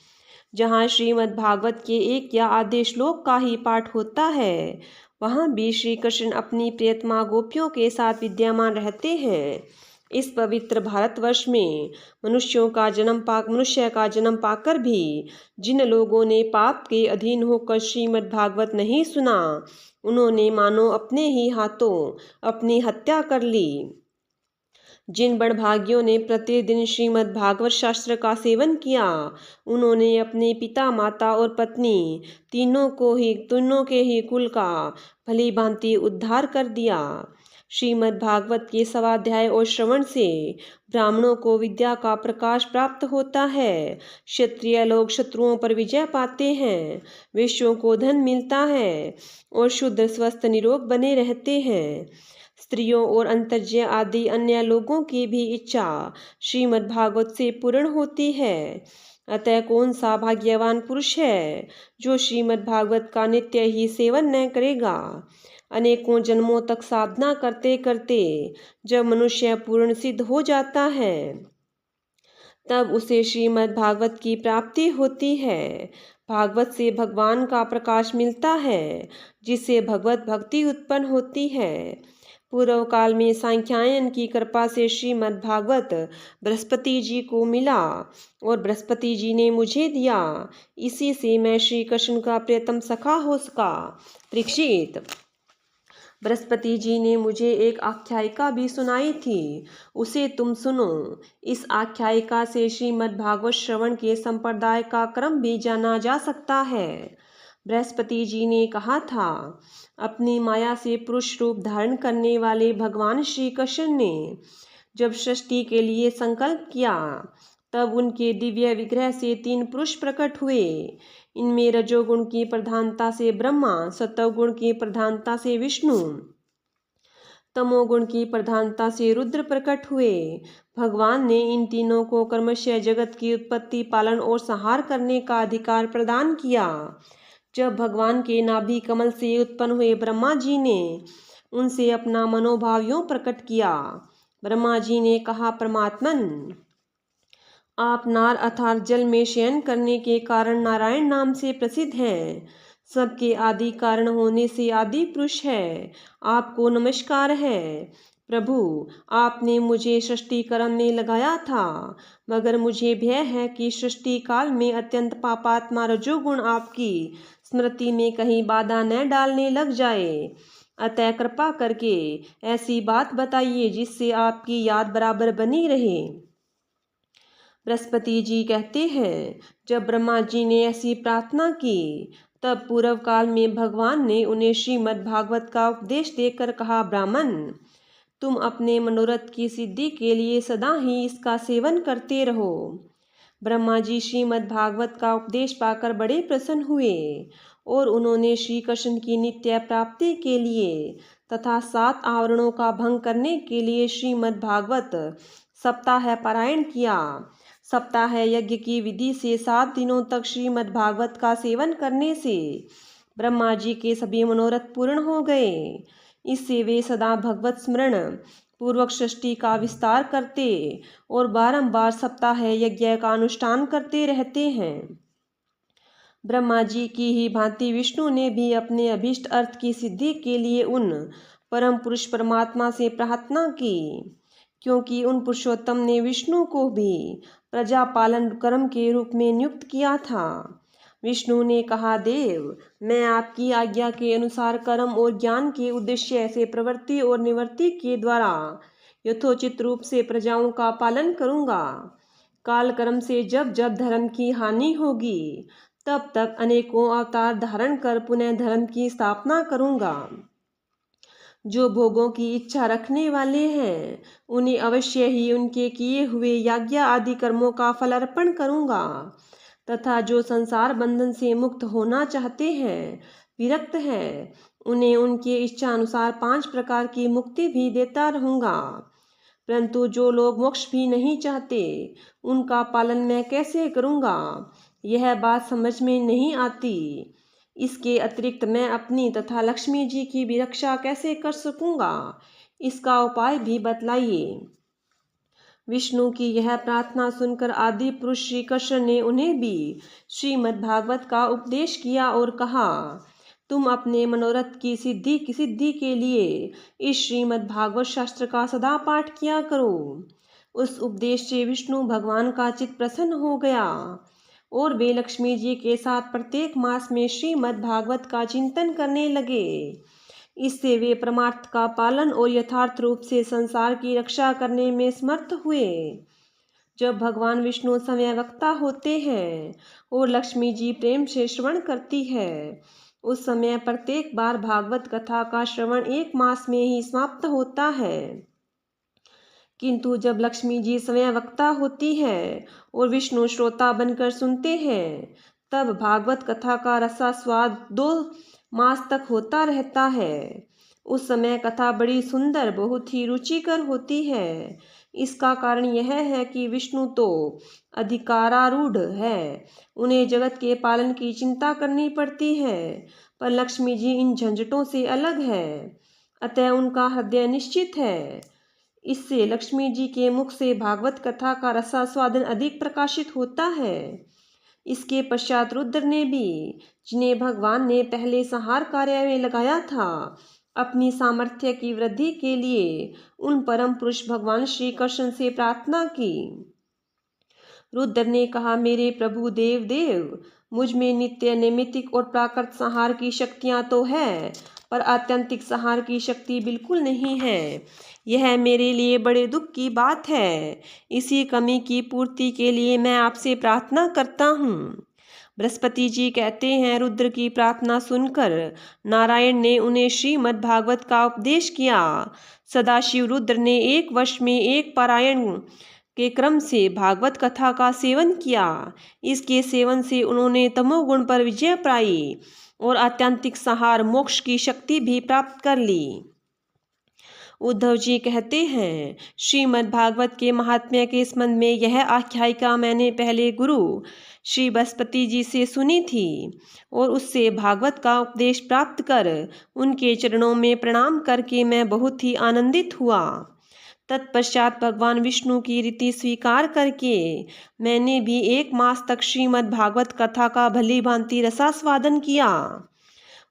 जहाँ श्रीमद् भागवत के एक या आधे श्लोक का ही पाठ होता है वहाँ भी श्री कृष्ण अपनी प्रियतमा गोपियों के साथ विद्यमान रहते हैं। इस पवित्र भारतवर्ष में मनुष्य का जन्म पाकर भी जिन लोगों ने पाप के अधीन होकर श्रीमद् भागवत नहीं सुना उन्होंने मानो अपने ही हाथों अपनी हत्या कर ली। जिन बड़भागियों ने प्रतिदिन श्रीमद् भागवत शास्त्र का सेवन किया उन्होंने अपने पिता माता और पत्नी तीनों के ही कुल का भली भांति उद्धार कर दिया। श्रीमद् भागवत के स्वाध्याय और श्रवण से ब्राह्मणों को विद्या का प्रकाश प्राप्त होता है, क्षत्रिय लोग शत्रुओं पर विजय पाते हैं, वैश्यों को धन मिलता है और शूद्र स्वस्थ निरोग बने रहते हैं। स्त्रियों और अंतर्ज्य आदि अन्य लोगों की भी इच्छा श्रीमद् भागवत से पूर्ण होती है। अतः कौन सा भाग्यवान पुरुष है जो श्रीमद् भागवत का नित्य ही सेवन न करेगा। अनेकों जन्मों तक साधना करते करते जब मनुष्य पूर्ण सिद्ध हो जाता है तब उसे श्रीमद् भागवत की प्राप्ति होती है। भागवत से भगवान का प्रकाश मिलता है जिससे भगवत भक्ति उत्पन्न होती है। पूर्व काल में सांख्यायन की कृपा से श्रीमद् भागवत बृहस्पति जी को मिला और बृहस्पति जी ने मुझे दिया। इसी से मैं श्री कृष्ण का प्रियतम सखा हो सका। परीक्षित, बृहस्पति जी ने मुझे एक आख्यायिका भी सुनाई थी, उसे तुम सुनो। इस आख्यायिका से श्रीमद् भागवत श्रवण के संप्रदाय का क्रम भी जाना जा सकता है। बृहस्पति जी ने कहा था, अपनी माया से पुरुष रूप धारण करने वाले भगवान श्री कृष्ण ने जब सृष्टि के लिए संकल्प किया, तब उनके दिव्य विग्रह से 3 पुरुष प्रकट हुए। इनमें रजोगुण की प्रधानता से ब्रह्मा, सत्वगुण की प्रधानता से विष्णु, तमोगुण की प्रधानता से रुद्र प्रकट हुए। भगवान ने इन तीनों को क्रमशः जगत की उत्पत्ति, पालन और संहार करने का अधिकार प्रदान किया। जब भगवान के नाभि कमल से उत्पन्न हुए ब्रह्मा जी ने उनसे अपना मनोभाव यूं प्रकट किया। ब्रह्मा जी ने कहा, परमात्मन, आप नार अर्थात जल में शयन करने के कारण नारायण नाम से प्रसिद्ध हैं। सबके आदि कारण होने से आदि पुरुष है। आपको नमस्कार है। प्रभु, आपने मुझे सृष्टि कर्म में लगाया था, मगर मुझे भय है कि सृष्टि काल में अत्यंत पापात्मा रजोगुण आपकी स्मृति में कहीं बाधा न डालने लग जाए। अतः कृपा करके ऐसी बात बताइए जिससे आपकी याद बराबर बनी रहे। बृहस्पति जी कहते हैं, जब ब्रह्मा जी ने ऐसी प्रार्थना की, तब पूर्व काल में भगवान ने उन्हें श्रीमद् भागवत का उपदेश देकर कहा, ब्राह्मण, तुम अपने मनोरथ की सिद्धि के लिए सदा ही इसका सेवन करते रहो। ब्रह्मा जी श्रीमद् भागवत का उपदेश पाकर बड़े प्रसन्न हुए और उन्होंने श्री कृष्ण की नित्य प्राप्ति के लिए तथा 7 आवरणों का भंग करने के लिए श्रीमद् भागवत सप्ताह पारायण किया। सप्ताह यज्ञ की विधि से 7 दिनों तक श्रीमद् भागवत का सेवन करने से ब्रह्मा जी के सभी मनोरथ पूर्ण हो गए। इससे वे सदा भगवत स्मरण पूर्वक सृष्टि का विस्तार करते और बारंबार सप्ताह यज्ञ का अनुष्ठान करते रहते हैं। ब्रह्मा जी की ही भांति विष्णु ने भी अपने अभीष्ट अर्थ की सिद्धि के लिए उन परम पुरुष परमात्मा से प्रार्थना की, क्योंकि उन पुरुषोत्तम ने विष्णु को भी प्रजा पालन कर्म के रूप में नियुक्त किया था। विष्णु ने कहा, देव, मैं आपकी आज्ञा के अनुसार कर्म और ज्ञान के उद्देश्य से प्रवृत्ति और निवृत्ति के द्वारा यथोचित रूप से प्रजाओं का पालन करूंगा। काल कर्म से जब जब धर्म की हानि होगी, तब तक अनेकों अवतार धारण कर पुनः धर्म की स्थापना करूंगा। जो भोगों की इच्छा रखने वाले हैं, उन्हें अवश्य ही उनके किए हुए यज्ञ आदि कर्मों का फल अर्पण करूंगा, तथा जो संसार बंधन से मुक्त होना चाहते हैं, विरक्त हैं, उन्हें उनके इच्छा अनुसार 5 प्रकार की मुक्ति भी देता रहूंगा। परंतु जो लोग मोक्ष भी नहीं चाहते, उनका पालन मैं कैसे करूंगा, यह बात समझ में नहीं आती। इसके अतिरिक्त मैं अपनी तथा लक्ष्मी जी की भी रक्षा कैसे कर सकूंगा, इसका उपाय भी बतलाइए। विष्णु की यह प्रार्थना सुनकर आदि पुरुष श्री कृष्ण ने उन्हें भी श्रीमद् भागवत का उपदेश किया और कहा, तुम अपने मनोरथ की सिद्धि के लिए इस श्रीमद् भागवत शास्त्र का सदा पाठ किया करो। उस उपदेश से विष्णु भगवान का चित्त प्रसन्न हो गया और वे लक्ष्मी जी के साथ प्रत्येक मास में श्रीमद् भागवत का चिंतन करने लगे। इससे वे परमार्थ का पालन और यथार्थ रूप से संसार की रक्षा करने में समर्थ हुए। जब भगवान विष्णु समयवक्ता होते हैं और लक्ष्मी जी प्रेम से श्रवण करती है, उस समय प्रत्येक बार भागवत कथा का श्रवण 1 मास में ही समाप्त होता है। किंतु जब लक्ष्मी जी समयवक्ता होती है और विष्णु श्रोता बनकर सुनते हैं, तब भागवत कथा का रसास्वाद 2 मास तक होता रहता है। उस समय कथा बड़ी सुंदर, बहुत ही रुचिकर होती है। इसका कारण यह है कि विष्णु तो अधिकारारूढ़ है, उन्हें जगत के पालन की चिंता करनी पड़ती है, पर लक्ष्मी जी इन झंझटों से अलग है, अतः उनका हृदय निश्चित है। इससे लक्ष्मी जी के मुख से भागवत कथा का रसास्वादन अधिक प्रकाशित होता है। इसके पश्चात रुद्र ने भी, जिन्हें भगवान ने पहले संहार कार्य में लगाया था, अपनी सामर्थ्य की वृद्धि के लिए उन परम पुरुष भगवान श्री कृष्ण से प्रार्थना की। रुद्र ने कहा, मेरे प्रभु देव, मुझ में नित्य नैमित्तिक और प्राकृत संहार की शक्तियां तो है, पर आत्यंतिक संहार की शक्ति बिल्कुल नहीं है। यह मेरे लिए बड़े दुख की बात है। इसी कमी की पूर्ति के लिए मैं आपसे प्रार्थना करता हूँ। बृहस्पति जी कहते हैं, रुद्र की प्रार्थना सुनकर नारायण ने उन्हें श्रीमद् भागवत का उपदेश किया। सदाशिव रुद्र ने एक वर्ष में एक पारायण के क्रम से भागवत कथा का सेवन किया। इसके सेवन से उन्होंने तमोगुण पर विजय पाई और आत्यंतिक संहार मोक्ष की शक्ति भी प्राप्त कर ली। उद्धव जी कहते हैं, श्रीमद् भागवत के महात्म्य के संबंध में यह आख्यायिका मैंने पहले गुरु श्री बृहस्पति जी से सुनी थी और उससे भागवत का उपदेश प्राप्त कर उनके चरणों में प्रणाम करके मैं बहुत ही आनंदित हुआ। तत्पश्चात भगवान विष्णु की रीति स्वीकार करके मैंने भी 1 मास तक श्रीमद् भागवत कथा का भली भांति रसास्वादन किया।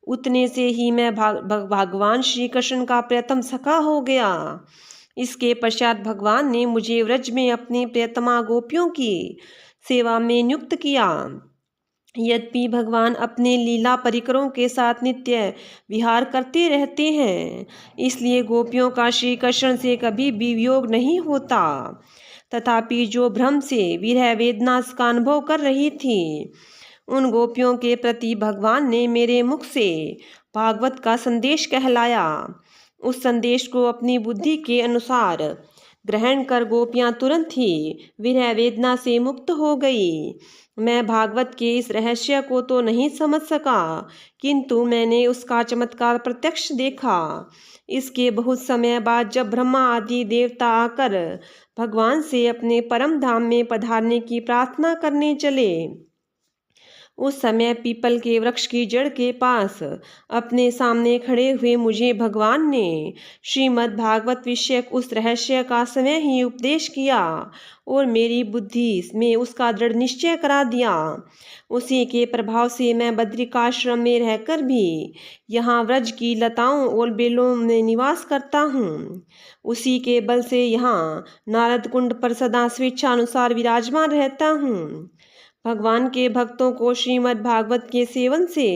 उतने से ही मैं भगवान श्री कृष्ण का प्रियतम सखा हो गया। इसके पश्चात भगवान ने मुझे व्रज में अपनी प्रियतमा गोपियों की सेवा में नियुक्त किया। यद्यपि भगवान अपने लीला परिकरों के साथ नित्य विहार करते रहते हैं, इसलिए गोपियों का श्री कृष्ण से कभी भी वियोग नहीं होता। तथापि जो भ्रम से विरह वेदना का अनुभव कर रही थी, उन गोपियों के प्रति भगवान ने मेरे मुख से भागवत का संदेश कहलाया। उस संदेश को अपनी बुद्धि के अनुसार ग्रहण कर गोपियां तुरंत ही विरह वेदना से मुक्त हो गई। मैं भागवत के इस रहस्य को तो नहीं समझ सका, किंतु मैंने उसका चमत्कार प्रत्यक्ष देखा। इसके बहुत समय बाद जब ब्रह्मा आदि देवता आकर भगवान से अपने परम धाम में पधारने की प्रार्थना करने चले, उस समय पीपल के वृक्ष की जड़ के पास अपने सामने खड़े हुए मुझे भगवान ने श्रीमद् भागवत विषयक उस रहस्य का स्वयं ही उपदेश किया और मेरी बुद्धि में उसका दृढ़ निश्चय करा दिया। उसी के प्रभाव से मैं बद्रिकाश्रम में रहकर भी यहाँ व्रज की लताओं और बेलों में निवास करता हूँ। उसी के बल से यहाँ नारद कुंड पर सदा स्वेच्छानुसार विराजमान रहता हूँ। भगवान के भक्तों को श्रीमद् भागवत के सेवन से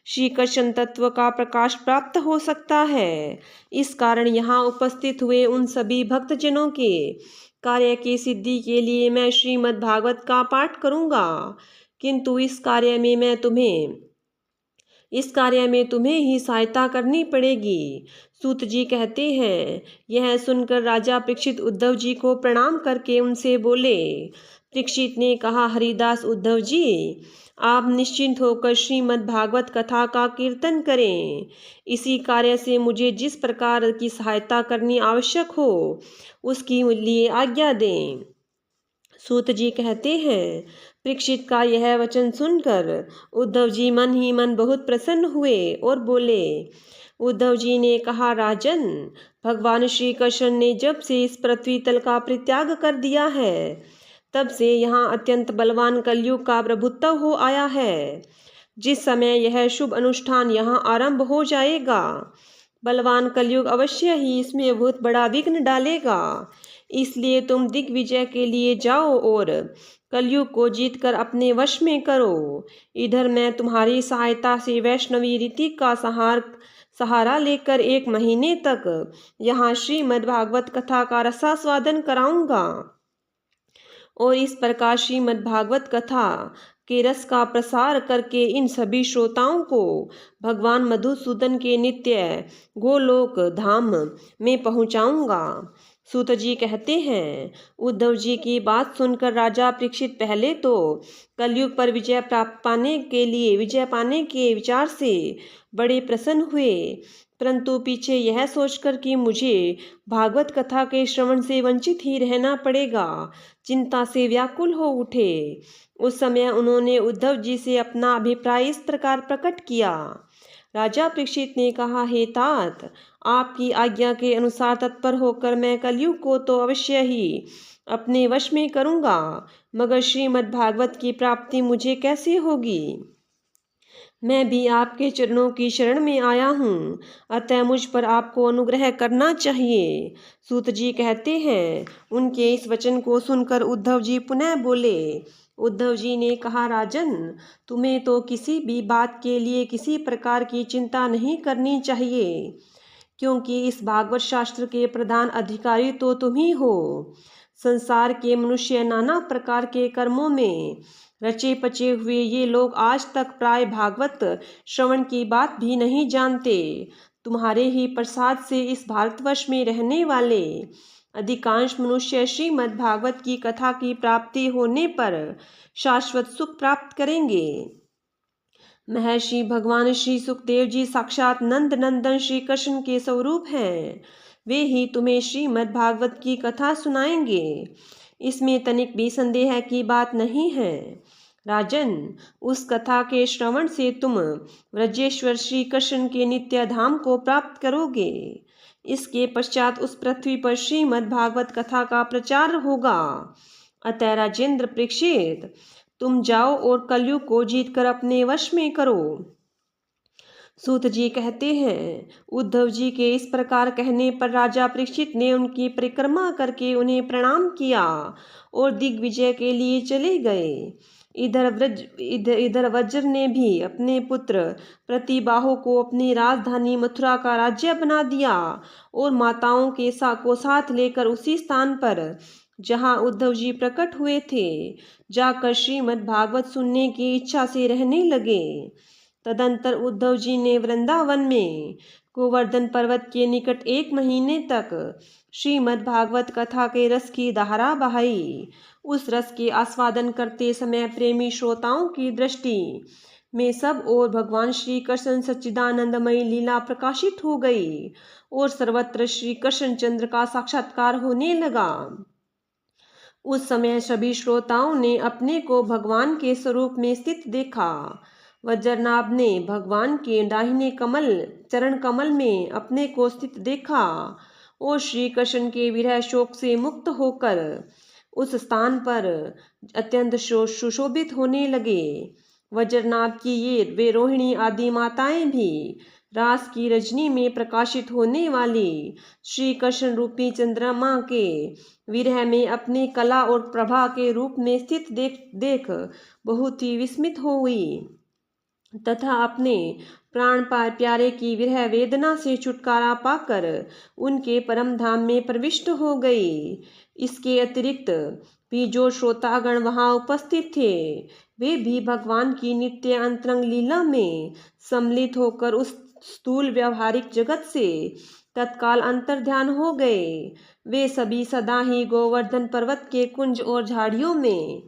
श्री कृष्ण तत्व का प्रकाश प्राप्त हो सकता है। इस कारण यहाँ उपस्थित हुए उन सभी भक्तजनों के कार्य की सिद्धि के लिए मैं श्रीमद् भागवत का पाठ करूँगा, किंतु इस कार्य में तुम्हें ही सहायता करनी पड़ेगी। सूत जी कहते हैं, यह सुनकर राजा परीक्षित उद्धव जी को प्रणाम करके उनसे बोले। परीक्षित ने कहा, हरिदास उद्धव जी, आप निश्चिंत होकर श्रीमद् भागवत कथा का कीर्तन करें। इसी कार्य से मुझे जिस प्रकार की सहायता करनी आवश्यक हो उसकी लिए आज्ञा दें। सूत जी कहते हैं, परीक्षित का यह वचन सुनकर उद्धव जी मन ही मन बहुत प्रसन्न हुए और बोले। उद्धव जी ने कहा, राजन, भगवान श्री कृष्ण ने जब से इस पृथ्वी तल का परित्याग कर दिया है, तब से यहाँ अत्यंत बलवान कलयुग का प्रभुत्व हो आया है। जिस समय यह शुभ अनुष्ठान यहाँ आरंभ हो जाएगा, बलवान कलयुग अवश्य ही इसमें बहुत बड़ा विघ्न डालेगा। इसलिए तुम दिग्विजय के लिए जाओ और कलयुग को जीतकर अपने वश में करो। इधर मैं तुम्हारी सहायता से वैष्णवी रीति का सहारा लेकर 1 महीने तक यहाँ श्रीमद् भागवत कथा का रसास्वादन कराऊंगा और इस प्रकार श्रीमद् भागवत कथा के रस का प्रसार करके इन सभी श्रोताओं को भगवान मधुसूदन के नित्य गोलोक धाम में पहुंचाऊंगा। सूत जी कहते हैं, उद्धव जी की बात सुनकर राजा परीक्षित पहले तो कलयुग पर विजय पाने के विचार से बड़े प्रसन्न हुए, परंतु पीछे यह सोचकर कि मुझे भागवत कथा के श्रवण से वंचित ही रहना पड़ेगा, चिंता से व्याकुल हो उठे। उस समय उन्होंने उद्धव जी से अपना अभिप्राय इस प्रकार प्रकट किया। राजा परीक्षित ने कहा, हे तात, आपकी आज्ञा के अनुसार तत्पर होकर मैं कलयुग को तो अवश्य ही अपने वश में करूँगा, मगर श्रीमद् भागवत की प्राप्ति मुझे कैसे होगी? मैं भी आपके चरणों की शरण में आया हूँ, अतः मुझ पर आपको अनुग्रह करना चाहिए। सूत जी कहते हैं, उनके इस वचन को सुनकर उद्धव जी पुनः बोले। उद्धव जी ने कहा, राजन, तुम्हें तो किसी भी बात के लिए किसी प्रकार की चिंता नहीं करनी चाहिए, क्योंकि इस भागवत शास्त्र के प्रधान अधिकारी तो तुम ही हो। संसार के मनुष्य नाना प्रकार के कर्मों में रचे पचे हुए ये लोग आज तक प्राय भागवत श्रवण की बात भी नहीं जानते। तुम्हारे ही प्रसाद से इस भारतवर्ष में रहने वाले अधिकांश मनुष्य श्रीमद् भागवत की कथा की प्राप्ति होने पर शाश्वत सुख प्राप्त करेंगे। महर्षि भगवान श्री सुखदेव जी साक्षात नंद नंदन श्री कृष्ण के स्वरूप हैं। वे ही तुम्हें श्रीमद् भागवत की कथा सुनाएंगे, इसमें तनिक भी संदेह की बात नहीं है। राजन, उस कथा के श्रवण से तुम व्रजेश्वर श्री कृष्ण के नित्य धाम को प्राप्त करोगे। इसके पश्चात उस पृथ्वी पर श्रीमद् भागवत कथा का प्रचार होगा। अतः राजेंद्र परीक्षित, तुम जाओ और कलयुग को जीतकर अपने वश में करो। सूत जी कहते हैं, उद्धव जी के इस प्रकार कहने पर राजा परीक्षित ने उनकी परिक्रमा करके उन्हें प्रणाम किया और दिग्विजय के लिए चले गए। इधर वज्र ने भी अपने पुत्र प्रतिबाहु को अपनी राजधानी मथुरा का राज्य बना दिया और माताओं के को साथ लेकर उसी स्थान पर जहाँ उद्धव जी प्रकट हुए थे जाकर श्रीमद् भागवत सुनने की इच्छा से रहने लगे। तदंतर उद्धव जी ने वृंदावन में गोवर्धन पर्वत के निकट 1 महीने तक श्रीमद् भागवत कथा के रस की धारा बहाई। उस रस के आस्वादन करते समय प्रेमी श्रोताओं की दृष्टि में सब और भगवान श्री कृष्ण सच्चिदानंदमयी लीला प्रकाशित हो गई और सर्वत्र श्री कृष्ण चंद्र का साक्षात्कार होने लगा। उस समय सभी श्रोताओं ने अपने को भगवान के स्वरूप में स्थित देखा। वज्रनाभ ने भगवान के दाहिने चरण कमल में अपने को स्थित देखा और श्री कृष्ण के विरह शोक से मुक्त होकर उस स्थान पर अत्यंत सुशोभित होने लगे। वज्रनाभ की ये वे रोहिणी आदि माताएं भी रास की रजनी में प्रकाशित होने वाली श्री कृष्ण रूपी चंद्रमा के विरह में अपने कला और प्रभा के रूप में स्थित देख बहुत ही विस्मित हो हुई तथा अपने प्राण प्यारे की विरह वेदना से छुटकारा पाकर उनके परम धाम में प्रविष्ट हो गई। इसके अतिरिक्त भी जो श्रोतागण वहां उपस्थित थे वे भी भगवान की नित्य अंतरंग लीला में सम्मिलित होकर उस स्थूल व्यवहारिक जगत से तत्काल अंतर्ध्यान हो गए। वे सभी सदा ही गोवर्धन पर्वत के कुंज और झाड़ियों में,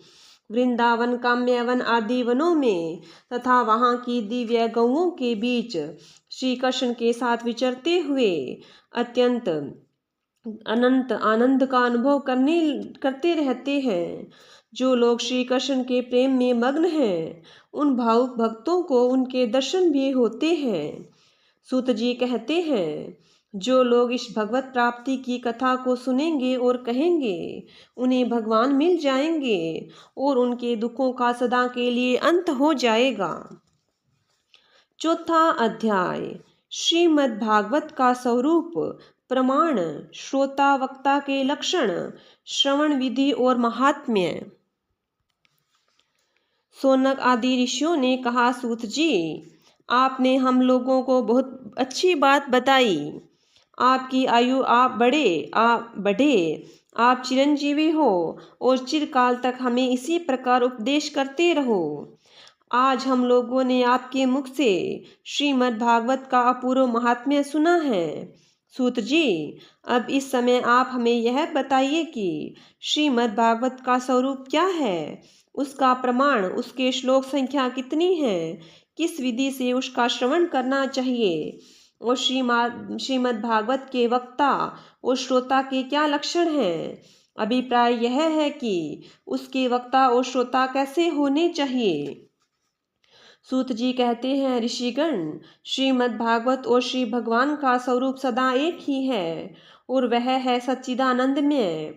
वृंदावन काम्यवन आदि वनों में तथा वहाँ की दिव्य गौओं के बीच श्री कृष्ण के साथ विचरते हुए अत्यंत अनंत आनंद का अनुभव करते रहते हैं। जो लोग श्री कृष्ण के प्रेम में मग्न हैं उन भावुक भक्तों को उनके दर्शन भी होते हैं। सूत जी कहते हैं, जो लोग इस भगवत प्राप्ति की कथा को सुनेंगे और कहेंगे उन्हें भगवान मिल जाएंगे और उनके दुखों का सदा के लिए अंत हो जाएगा। चौथा अध्याय, श्रीमद् भागवत का स्वरूप, प्रमाण, श्रोता वक्ता के लक्षण, श्रवण विधि और महात्म्य। सोनक आदि ऋषियों ने कहा, सूत जी, आपने हम लोगों को बहुत अच्छी बात बताई। आपकी आयु आप बढ़े, आप चिरंजीवी हो और चिरकाल तक हमें इसी प्रकार उपदेश करते रहो। आज हम लोगों ने आपके मुख से श्रीमद् भागवत का अपूर्व महात्म्य सुना है। सूत जी, अब इस समय आप हमें यह बताइए कि श्रीमद् भागवत का स्वरूप क्या है, उसका प्रमाण, उसके श्लोक संख्या कितनी है, किस विधि से उसका श्रवण करना चाहिए और श्रीमद् भागवत के वक्ता और श्रोता के क्या लक्षण हैं। अभिप्राय यह है कि उसके वक्ता और श्रोता कैसे होने चाहिए। सूत जी कहते हैं, ऋषिगण, श्रीमद् भागवत और श्री भगवान का स्वरूप सदा एक ही है और वह है सच्चिदानंदमय।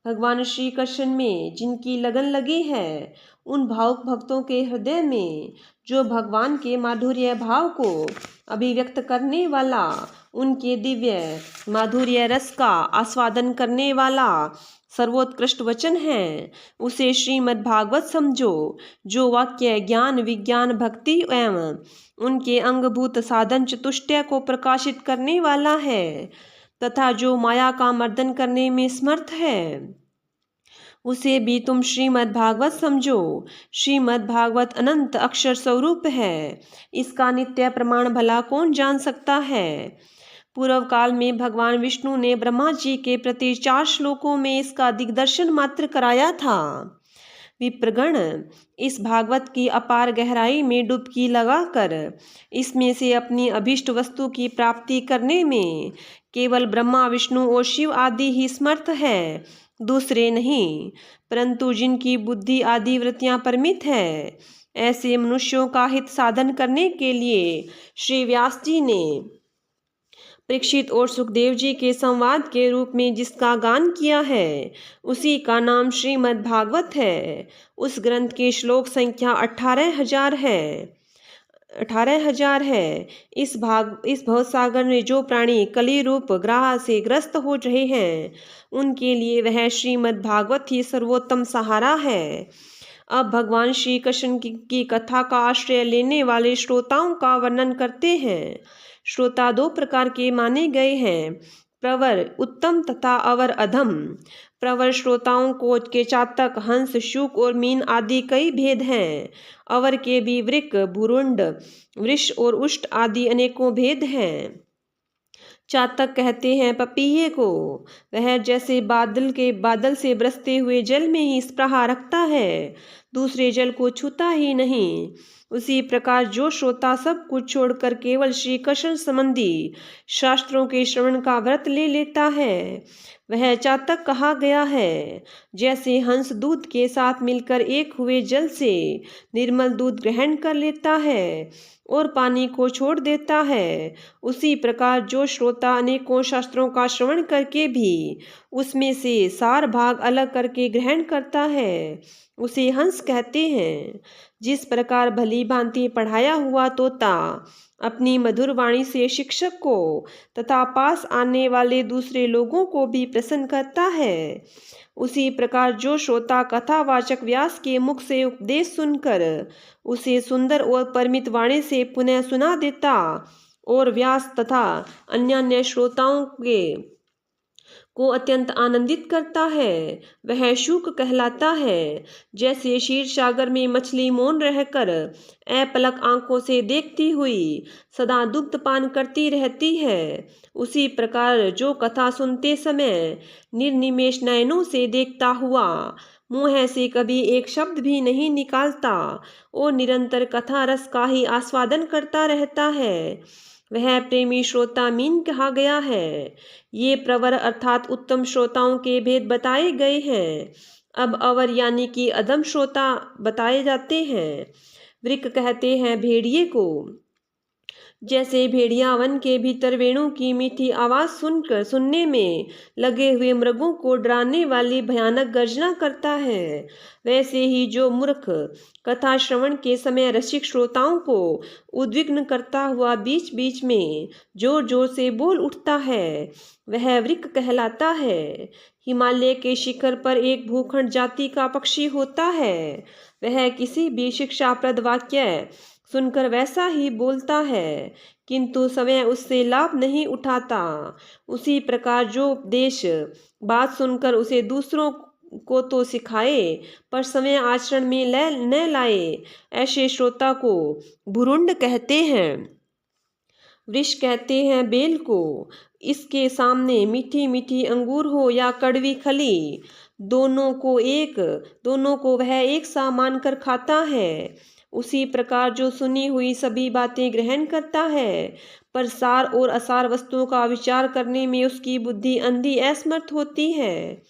भगवान श्री कृष्ण में जिनकी लगन लगी है, उन भावुक भक्तों के हृदय में जो भगवान के माधुर्य भाव को अभिव्यक्त करने वाला, उनके दिव्य माधुर्य रस का आस्वादन करने वाला सर्वोत्कृष्ट वचन है, उसे श्रीमद् भागवत समझो, जो वाक्य ज्ञान विज्ञान भक्ति एवं उनके अंगभूत साधन चतुष्टय को प्रकाशित करने वाला है तथा जो माया का मर्दन करने में समर्थ है, उसे भी तुम श्रीमद् भागवत समझो। श्रीमद् भागवत अनंत अक्षर स्वरूप है, इसका नित्य प्रमाण भला कौन जान सकता है। पूर्व काल में भगवान विष्णु ने ब्रह्मा जी के प्रति 4 श्लोकों में इसका दिग्दर्शन मात्र कराया था। विप्रगण इस भागवत की अपार गहराई में डुबकी लगाकर इसमें से अपनी अभीष्ट वस्तु की प्राप्ति करने में केवल ब्रह्मा विष्णु और शिव आदि ही समर्थ है, दूसरे नहीं। परंतु जिनकी बुद्धि आदि वृत्तियां परिमित है, ऐसे मनुष्यों का हित साधन करने के लिए श्री व्यास जी ने परीक्षित और सुखदेव जी के संवाद के रूप में जिसका गान किया है, उसी का नाम श्रीमद् भागवत है। उस ग्रंथ की श्लोक संख्या 18,000 है। 18,000 है। इस भवसागर में जो प्राणी कली रूप ग्रह से ग्रस्त हो रहे हैं, उनके लिए वह श्रीमद् भागवत ही सर्वोत्तम सहारा है। अब भगवान श्री कृष्ण की कथा का आश्रय लेने वाले श्रोताओं का वर्णन करते हैं। श्रोता 2 प्रकार के माने गए हैं, प्रवर उत्तम तथा अवर अधम। प्रवर श्रोताओं को के चातक, हंस, शुक और मीन आदि कई भेद हैं। अवर के भी वृक, भुरुंड, वृष और उष्ट आदि अनेकों भेद हैं। चातक कहते हैं पपीहे को, वह जैसे बादल से बरसते हुए जल में ही स्पृहा रखता है, दूसरे जल को छूता ही नहीं। उसी प्रकार जो श्रोता सब कुछ छोड़कर केवल श्री कृष्ण संबंधी शास्त्रों के श्रवण का व्रत ले लेता है, वह चातक कहा गया है। जैसे हंस दूध के साथ मिलकर एक हुए जल से निर्मल दूध ग्रहण कर लेता है और पानी को छोड़ देता है, उसी प्रकार जो श्रोता अनेकों शास्त्रों का श्रवण करके भी उसमें से सार भाग अलग करके ग्रहण करता है, उसे हंस कहते हैं। जिस प्रकार भली भांति पढ़ाया हुआ तोता अपनी मधुर वाणी से शिक्षक को तथा पास आने वाले दूसरे लोगों को भी प्रसन्न करता है, उसी प्रकार जो श्रोता कथावाचक व्यास के मुख से उपदेश सुनकर उसे सुंदर और परिमित वाणी से पुनः सुना देता और व्यास तथा अन्य श्रोताओं को अत्यंत आनंदित करता है, वह शुक कहलाता है। जैसे क्षीर सागर में मछली मौन रहकर अपलक आंखों से देखती हुई सदा दुग्ध पान करती रहती है, उसी प्रकार जो कथा सुनते समय निर्निमेष नयनों से देखता हुआ मुँह से कभी एक शब्द भी नहीं निकालता और निरंतर कथा रस का ही आस्वादन करता रहता है, वह प्रेमी श्रोता मीन कहा गया है। ये प्रवर अर्थात उत्तम श्रोताओं के भेद बताए गए हैं। अब अवर यानी कि अधम श्रोता बताए जाते हैं। वृक कहते हैं भेड़िए को। जैसे भेड़िया वन के भीतर वेणु की मीठी आवाज सुनने में लगे हुए मृगों को डराने वाली भयानक गर्जना करता है, वैसे ही जो मूर्ख कथा श्रवण के समय रसिक श्रोताओं को उद्विग्न करता हुआ बीच बीच में जोर जोर से बोल उठता है, वह वृक कहलाता है। हिमालय के शिखर पर एक भूखंड जाति का पक्षी होता है, वह किसी भी शिक्षाप्रद वाक्य सुनकर वैसा ही बोलता है, किंतु समय उससे लाभ नहीं उठाता। उसी प्रकार जो उपदेश बात सुनकर उसे दूसरों को तो सिखाए पर समय आचरण में न लाए, ऐसे श्रोता को भुरुंड कहते हैं। वृष कहते हैं बेल को। इसके सामने मीठी मीठी अंगूर हो या कड़वी खली, दोनों को वह एक सा मानकर खाता है। उसी प्रकार जो सुनी हुई सभी बातें ग्रहण करता है, पर सार और असार वस्तुओं का विचार करने में उसकी बुद्धि अंधी असमर्थ होती है,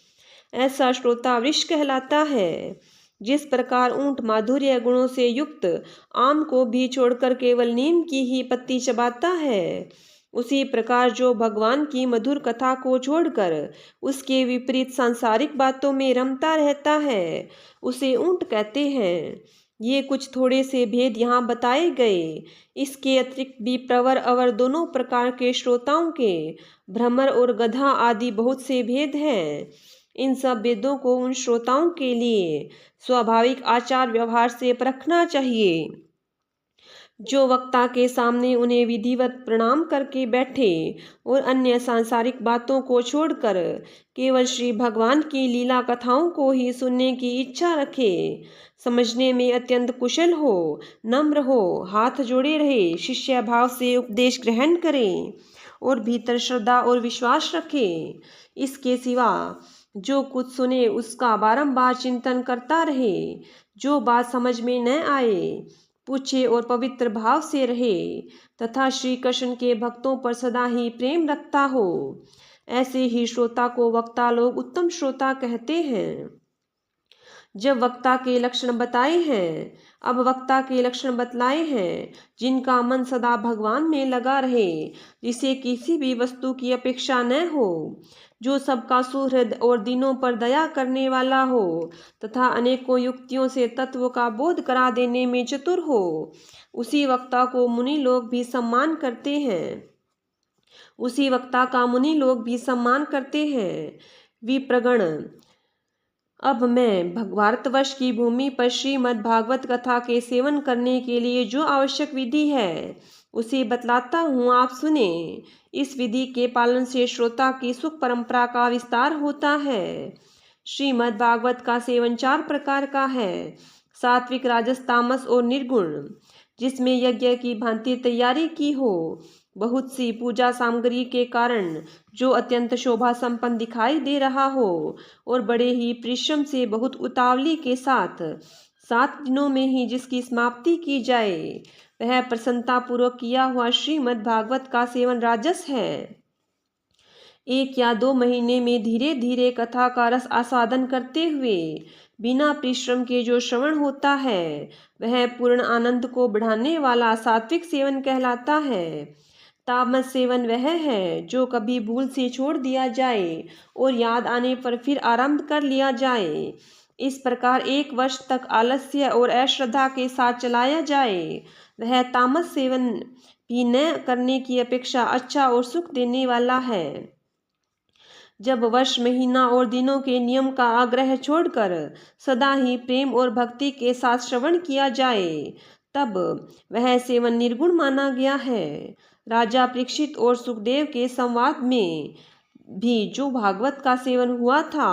ऐसा श्रोता वृष कहलाता है। जिस प्रकार ऊंट माधुर्य गुणों से युक्त आम को भी छोड़कर केवल नीम की ही पत्ती चबाता है, उसी प्रकार जो भगवान की मधुर कथा को छोड़कर उसके विपरीत सांसारिक बातों में रमता रहता है, उसे ऊंट कहते हैं। ये कुछ थोड़े से भेद यहाँ बताए गए। इसके अतिरिक्त भी प्रवर अवर दोनों प्रकार के श्रोताओं के, भ्रमर और गधा आदि बहुत से भेद हैं। इन सब भेदों को उन श्रोताओं के लिए स्वाभाविक आचार व्यवहार से परखना चाहिए। जो वक्ता के सामने उन्हें विधिवत प्रणाम करके बैठे और अन्य सांसारिक बातों को छोड़कर केवल श्री भगवान की लीला कथाओं को ही सुनने की इच्छा रखे, समझने में अत्यंत कुशल हो, नम्र हो, हाथ जोड़े रहे, शिष्य भाव से उपदेश ग्रहण करे और भीतर श्रद्धा और विश्वास रखे। इसके सिवा जो कुछ सुने उसका बारंबार चिंतन करता रहे, जो बात समझ में न आए पूछे और पवित्र भाव से रहे तथा श्री कृष्ण के भक्तों पर सदा ही प्रेम रखता हो, ऐसे ही श्रोता को वक्ता लोग उत्तम श्रोता कहते हैं। जब वक्ता के लक्षण बताए हैं, अब वक्ता के लक्षण बतलाए हैं जिनका मन सदा भगवान में लगा रहे, जिसे किसी भी वस्तु की अपेक्षा न हो, जो सबका सुहृद और दीनों पर दया करने वाला हो तथा अनेकों युक्तियों से तत्व का बोध करा देने में चतुर हो, उसी वक्ता को मुनि लोग भी सम्मान करते हैं। उसी वक्ता का मुनि लोग भी सम्मान करते हैं। विप्रगण, अब मैं भारतवर्ष की भूमि पर श्रीमद् भागवत कथा के सेवन करने के लिए जो आवश्यक विधि है उसे बतलाता हूँ, आप सुने। इस विधि के पालन से श्रोता की सुख परंपरा का विस्तार होता है। श्रीमद् भागवत का सेवन 4 प्रकार का है, सात्विक, राजस, तामस और निर्गुण। जिसमें यज्ञ की भांति तैयारी की हो, बहुत सी पूजा सामग्री के कारण जो अत्यंत शोभा संपन्न दिखाई दे रहा हो और बड़े ही परिश्रम से बहुत उतावली के साथ 7 दिनों में ही जिसकी समाप्ति की जाए, वह प्रसन्नता पूर्वक किया हुआ श्रीमद् भागवत का सेवन राजस है। 1 या 2 महीने में धीरे धीरे कथा का रस आस्वादन करते हुए बिना परिश्रम के जो श्रवण होता है, वह पूर्ण आनंद को बढ़ाने वाला सात्विक सेवन कहलाता है। तामस सेवन वह है जो कभी भूल से छोड़ दिया जाए और याद आने पर फिर आरंभ कर लिया जाए। इस प्रकार 1 वर्ष तक आलस्य और अश्रद्धा के साथ चलाया जाए, वह तामस सेवन भी न करने की अपेक्षा अच्छा और सुख देने वाला है। जब वर्ष, महीना और दिनों के नियम का आग्रह छोड़कर सदा ही प्रेम और भक्ति के साथ श्रवण किया जाए, तब वह सेवन निर्गुण माना गया है। राजा परीक्षित और सुखदेव के संवाद में भी जो भागवत का सेवन हुआ था,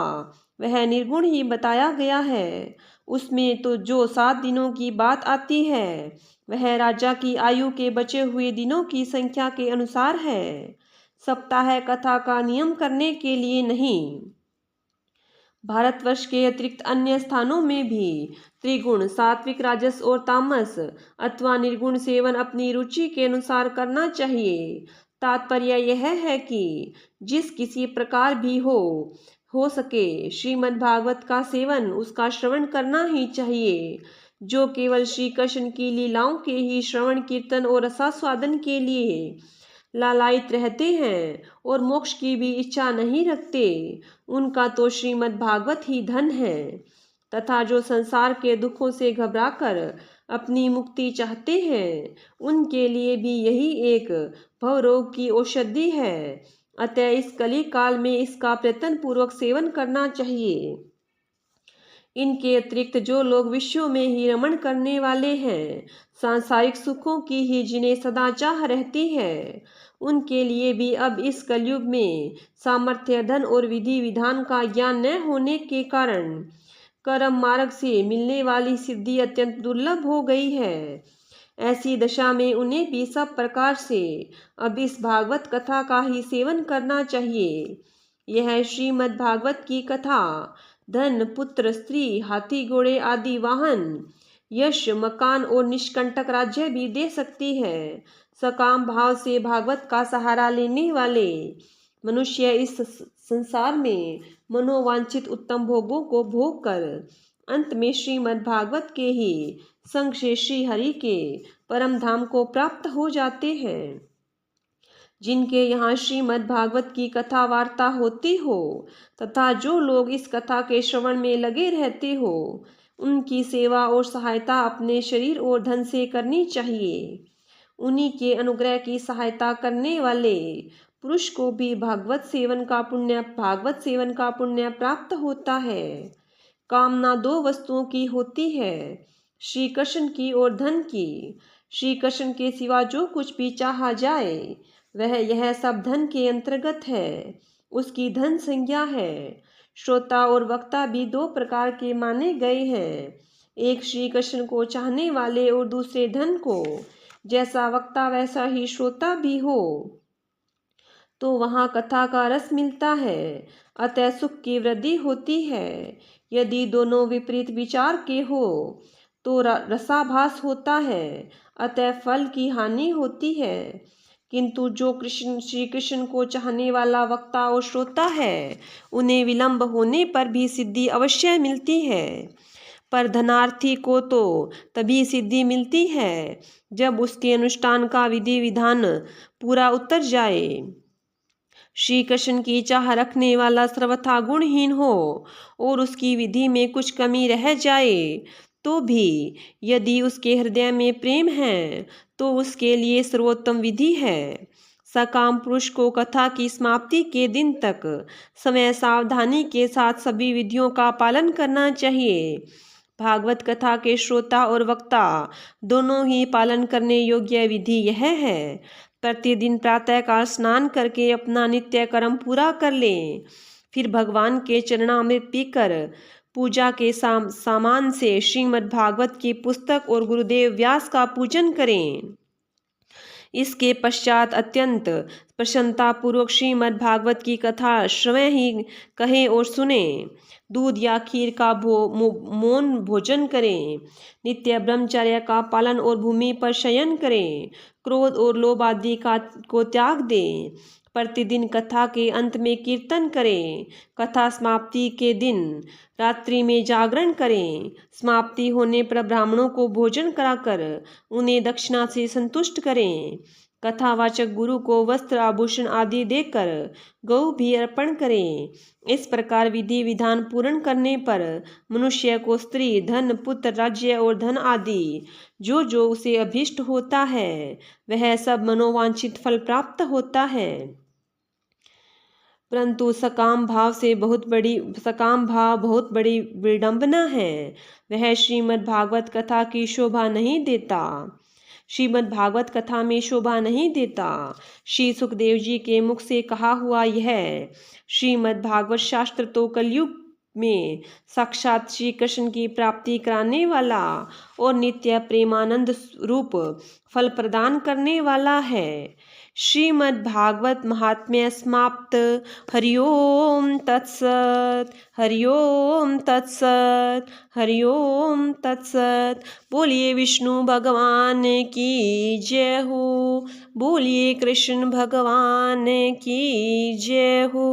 वह निर्गुण ही बताया गया है। उसमें तो जो 7 दिनों की बात आती है, वह राजा की आयु के बचे हुए दिनों की संख्या के अनुसार है, सप्ताह कथा का नियम करने के लिए नहीं। भारतवर्ष के अतिरिक्त अन्य स्थानों में भी त्रिगुण, सात्विक, राजस और तामस अथवा निर्गुण सेवन अपनी रुचि के अनुसार करना चाहिए। तात्पर्य यह है कि जिस किसी प्रकार भी हो सके श्रीमद् भागवत का सेवन, उसका श्रवण करना ही चाहिए। जो केवल श्री कृष्ण की लीलाओं के ही श्रवण, कीर्तन और रसास्वादन के लिए लालायित रहते हैं और मोक्ष की भी इच्छा नहीं रखते, उनका तो श्रीमद् भागवत ही धन है। तथा जो संसार के दुखों से घबराकर अपनी मुक्ति चाहते हैं, उनके लिए भी यही एक भवरोग की औषधि है। अतः इस कली काल में इसका प्रयत्न पूर्वक सेवन करना चाहिए। इनके अतिरिक्त जो लोग विश्व में ही रमण करने वाले हैं, सांसारिक सुखों की ही जिन्हें सदा चाह रहती है, उनके लिए भी अब इस कलयुग में सामर्थ्य, धन और विधि विधान का ज्ञान न होने के कारण कर्म मार्ग से मिलने वाली सिद्धि अत्यंत दुर्लभ हो गई है। ऐसी दशा में उन्हें भी सब प्रकार से अब इस भागवत कथा का ही सेवन करना चाहिए। यह श्रीमद् भागवत की कथा धन, पुत्र, स्त्री, हाथी, घोड़े आदि वाहन, यश, मकान और निष्कंटक राज्य भी दे सकती है। सकाम भाव से भागवत का सहारा लेने वाले मनुष्य इस संसार में मनोवांछित उत्तम भोगों को भोग कर अंत में श्रीमद् भागवत के ही संग से श्री हरि के परम धाम को प्राप्त हो जाते हैं। जिनके यहाँ श्रीमद् भागवत की कथा वार्ता होती हो तथा जो लोग इस कथा के श्रवण में लगे रहते हो, उनकी सेवा और सहायता अपने शरीर और धन से करनी चाहिए। उन्हीं के अनुग्रह की सहायता करने वाले पुरुष को भी भागवत सेवन का पुण्य प्राप्त होता है। कामना दो वस्तुओं की होती है, श्री कृष्ण की और धन की। श्री कृष्ण के सिवा जो कुछ भी चाहा जाए वह यह सब धन के अंतर्गत है, उसकी धन संज्ञा है। श्रोता और वक्ता भी दो प्रकार के माने गए हैं, एक श्री कृष्ण को चाहने वाले और दूसरे धन को। जैसा वक्ता वैसा ही श्रोता भी हो तो वहाँ कथा का रस मिलता है, अतः सुख की वृद्धि होती है। यदि दोनों विपरीत विचार के हो तो रसाभास होता है, अतः फल की हानि होती है। किंतु जो श्री कृष्ण को चाहने वाला वक्ता और श्रोता है, उन्हें विलंब होने पर भी सिद्धि अवश्य मिलती है। पर धनार्थी को तो तभी सिद्धि मिलती है जब उसके अनुष्ठान का विधि विधान पूरा उतर जाए। श्री कृष्ण की चाह रखने वाला सर्वथा गुणहीन हो और उसकी विधि में कुछ कमी रह जाए तो भी यदि उसके हृदय में प्रेम है तो उसके लिए सर्वोत्तम विधि है। सकाम पुरुष को कथा की समाप्ति के दिन तक समय सावधानी के साथ सभी विधियों का पालन करना चाहिए। भागवत कथा के श्रोता और वक्ता दोनों ही पालन करने योग्य विधि यह है, प्रतिदिन प्रातःकाल स्नान करके अपना नित्य कर्म पूरा कर लें, फिर भगवान के चरणामृत पीकर पूजा के सामान से श्रीमद् भागवत की पुस्तक और गुरुदेव व्यास का पूजन करें। इसके पश्चात अत्यंत प्रसन्नता पूर्वक श्रीमद् भागवत की कथा स्वयं ही कहें और सुने। दूध या खीर का मौन भोजन करें। नित्य ब्रह्मचर्य का पालन और भूमि पर शयन करें। क्रोध और लोभ आदि को त्याग दें। प्रतिदिन कथा के अंत में कीर्तन करें। कथा समाप्ति के दिन रात्रि में जागरण करें। समाप्ति होने पर ब्राह्मणों को भोजन कराकर उन्हें दक्षिणा से संतुष्ट करें। कथावाचक गुरु को वस्त्र आभूषण आदि देकर गौ भी अर्पण करें। इस प्रकार विधि विधान पूर्ण करने पर मनुष्य को स्त्री, धन, पुत्र, राज्य और धन आदि जो जो उसे अभीष्ट होता है वह सब मनोवांछित फल प्राप्त होता है। परंतु सकाम भाव बहुत बड़ी विडंबना है, वह श्रीमद् भागवत कथा की शोभा नहीं देता। श्रीमद् भागवत कथा में शोभा नहीं देता। श्री सुखदेव जी के मुख से कहा हुआ यह श्रीमद् भागवत शास्त्र तो कलयुग में साक्षात श्री कृष्ण की प्राप्ति कराने वाला और नित्य प्रेमानंद रूप फल प्रदान करने वाला है। श्रीमद् भागवत महात्म्य समाप्त। हरिओम तत्सत, हरिओम तत्सत, हरिओम तत्सत। बोलिए विष्णु भगवान की जय हो, बोलिए कृष्ण भगवान की जय हो।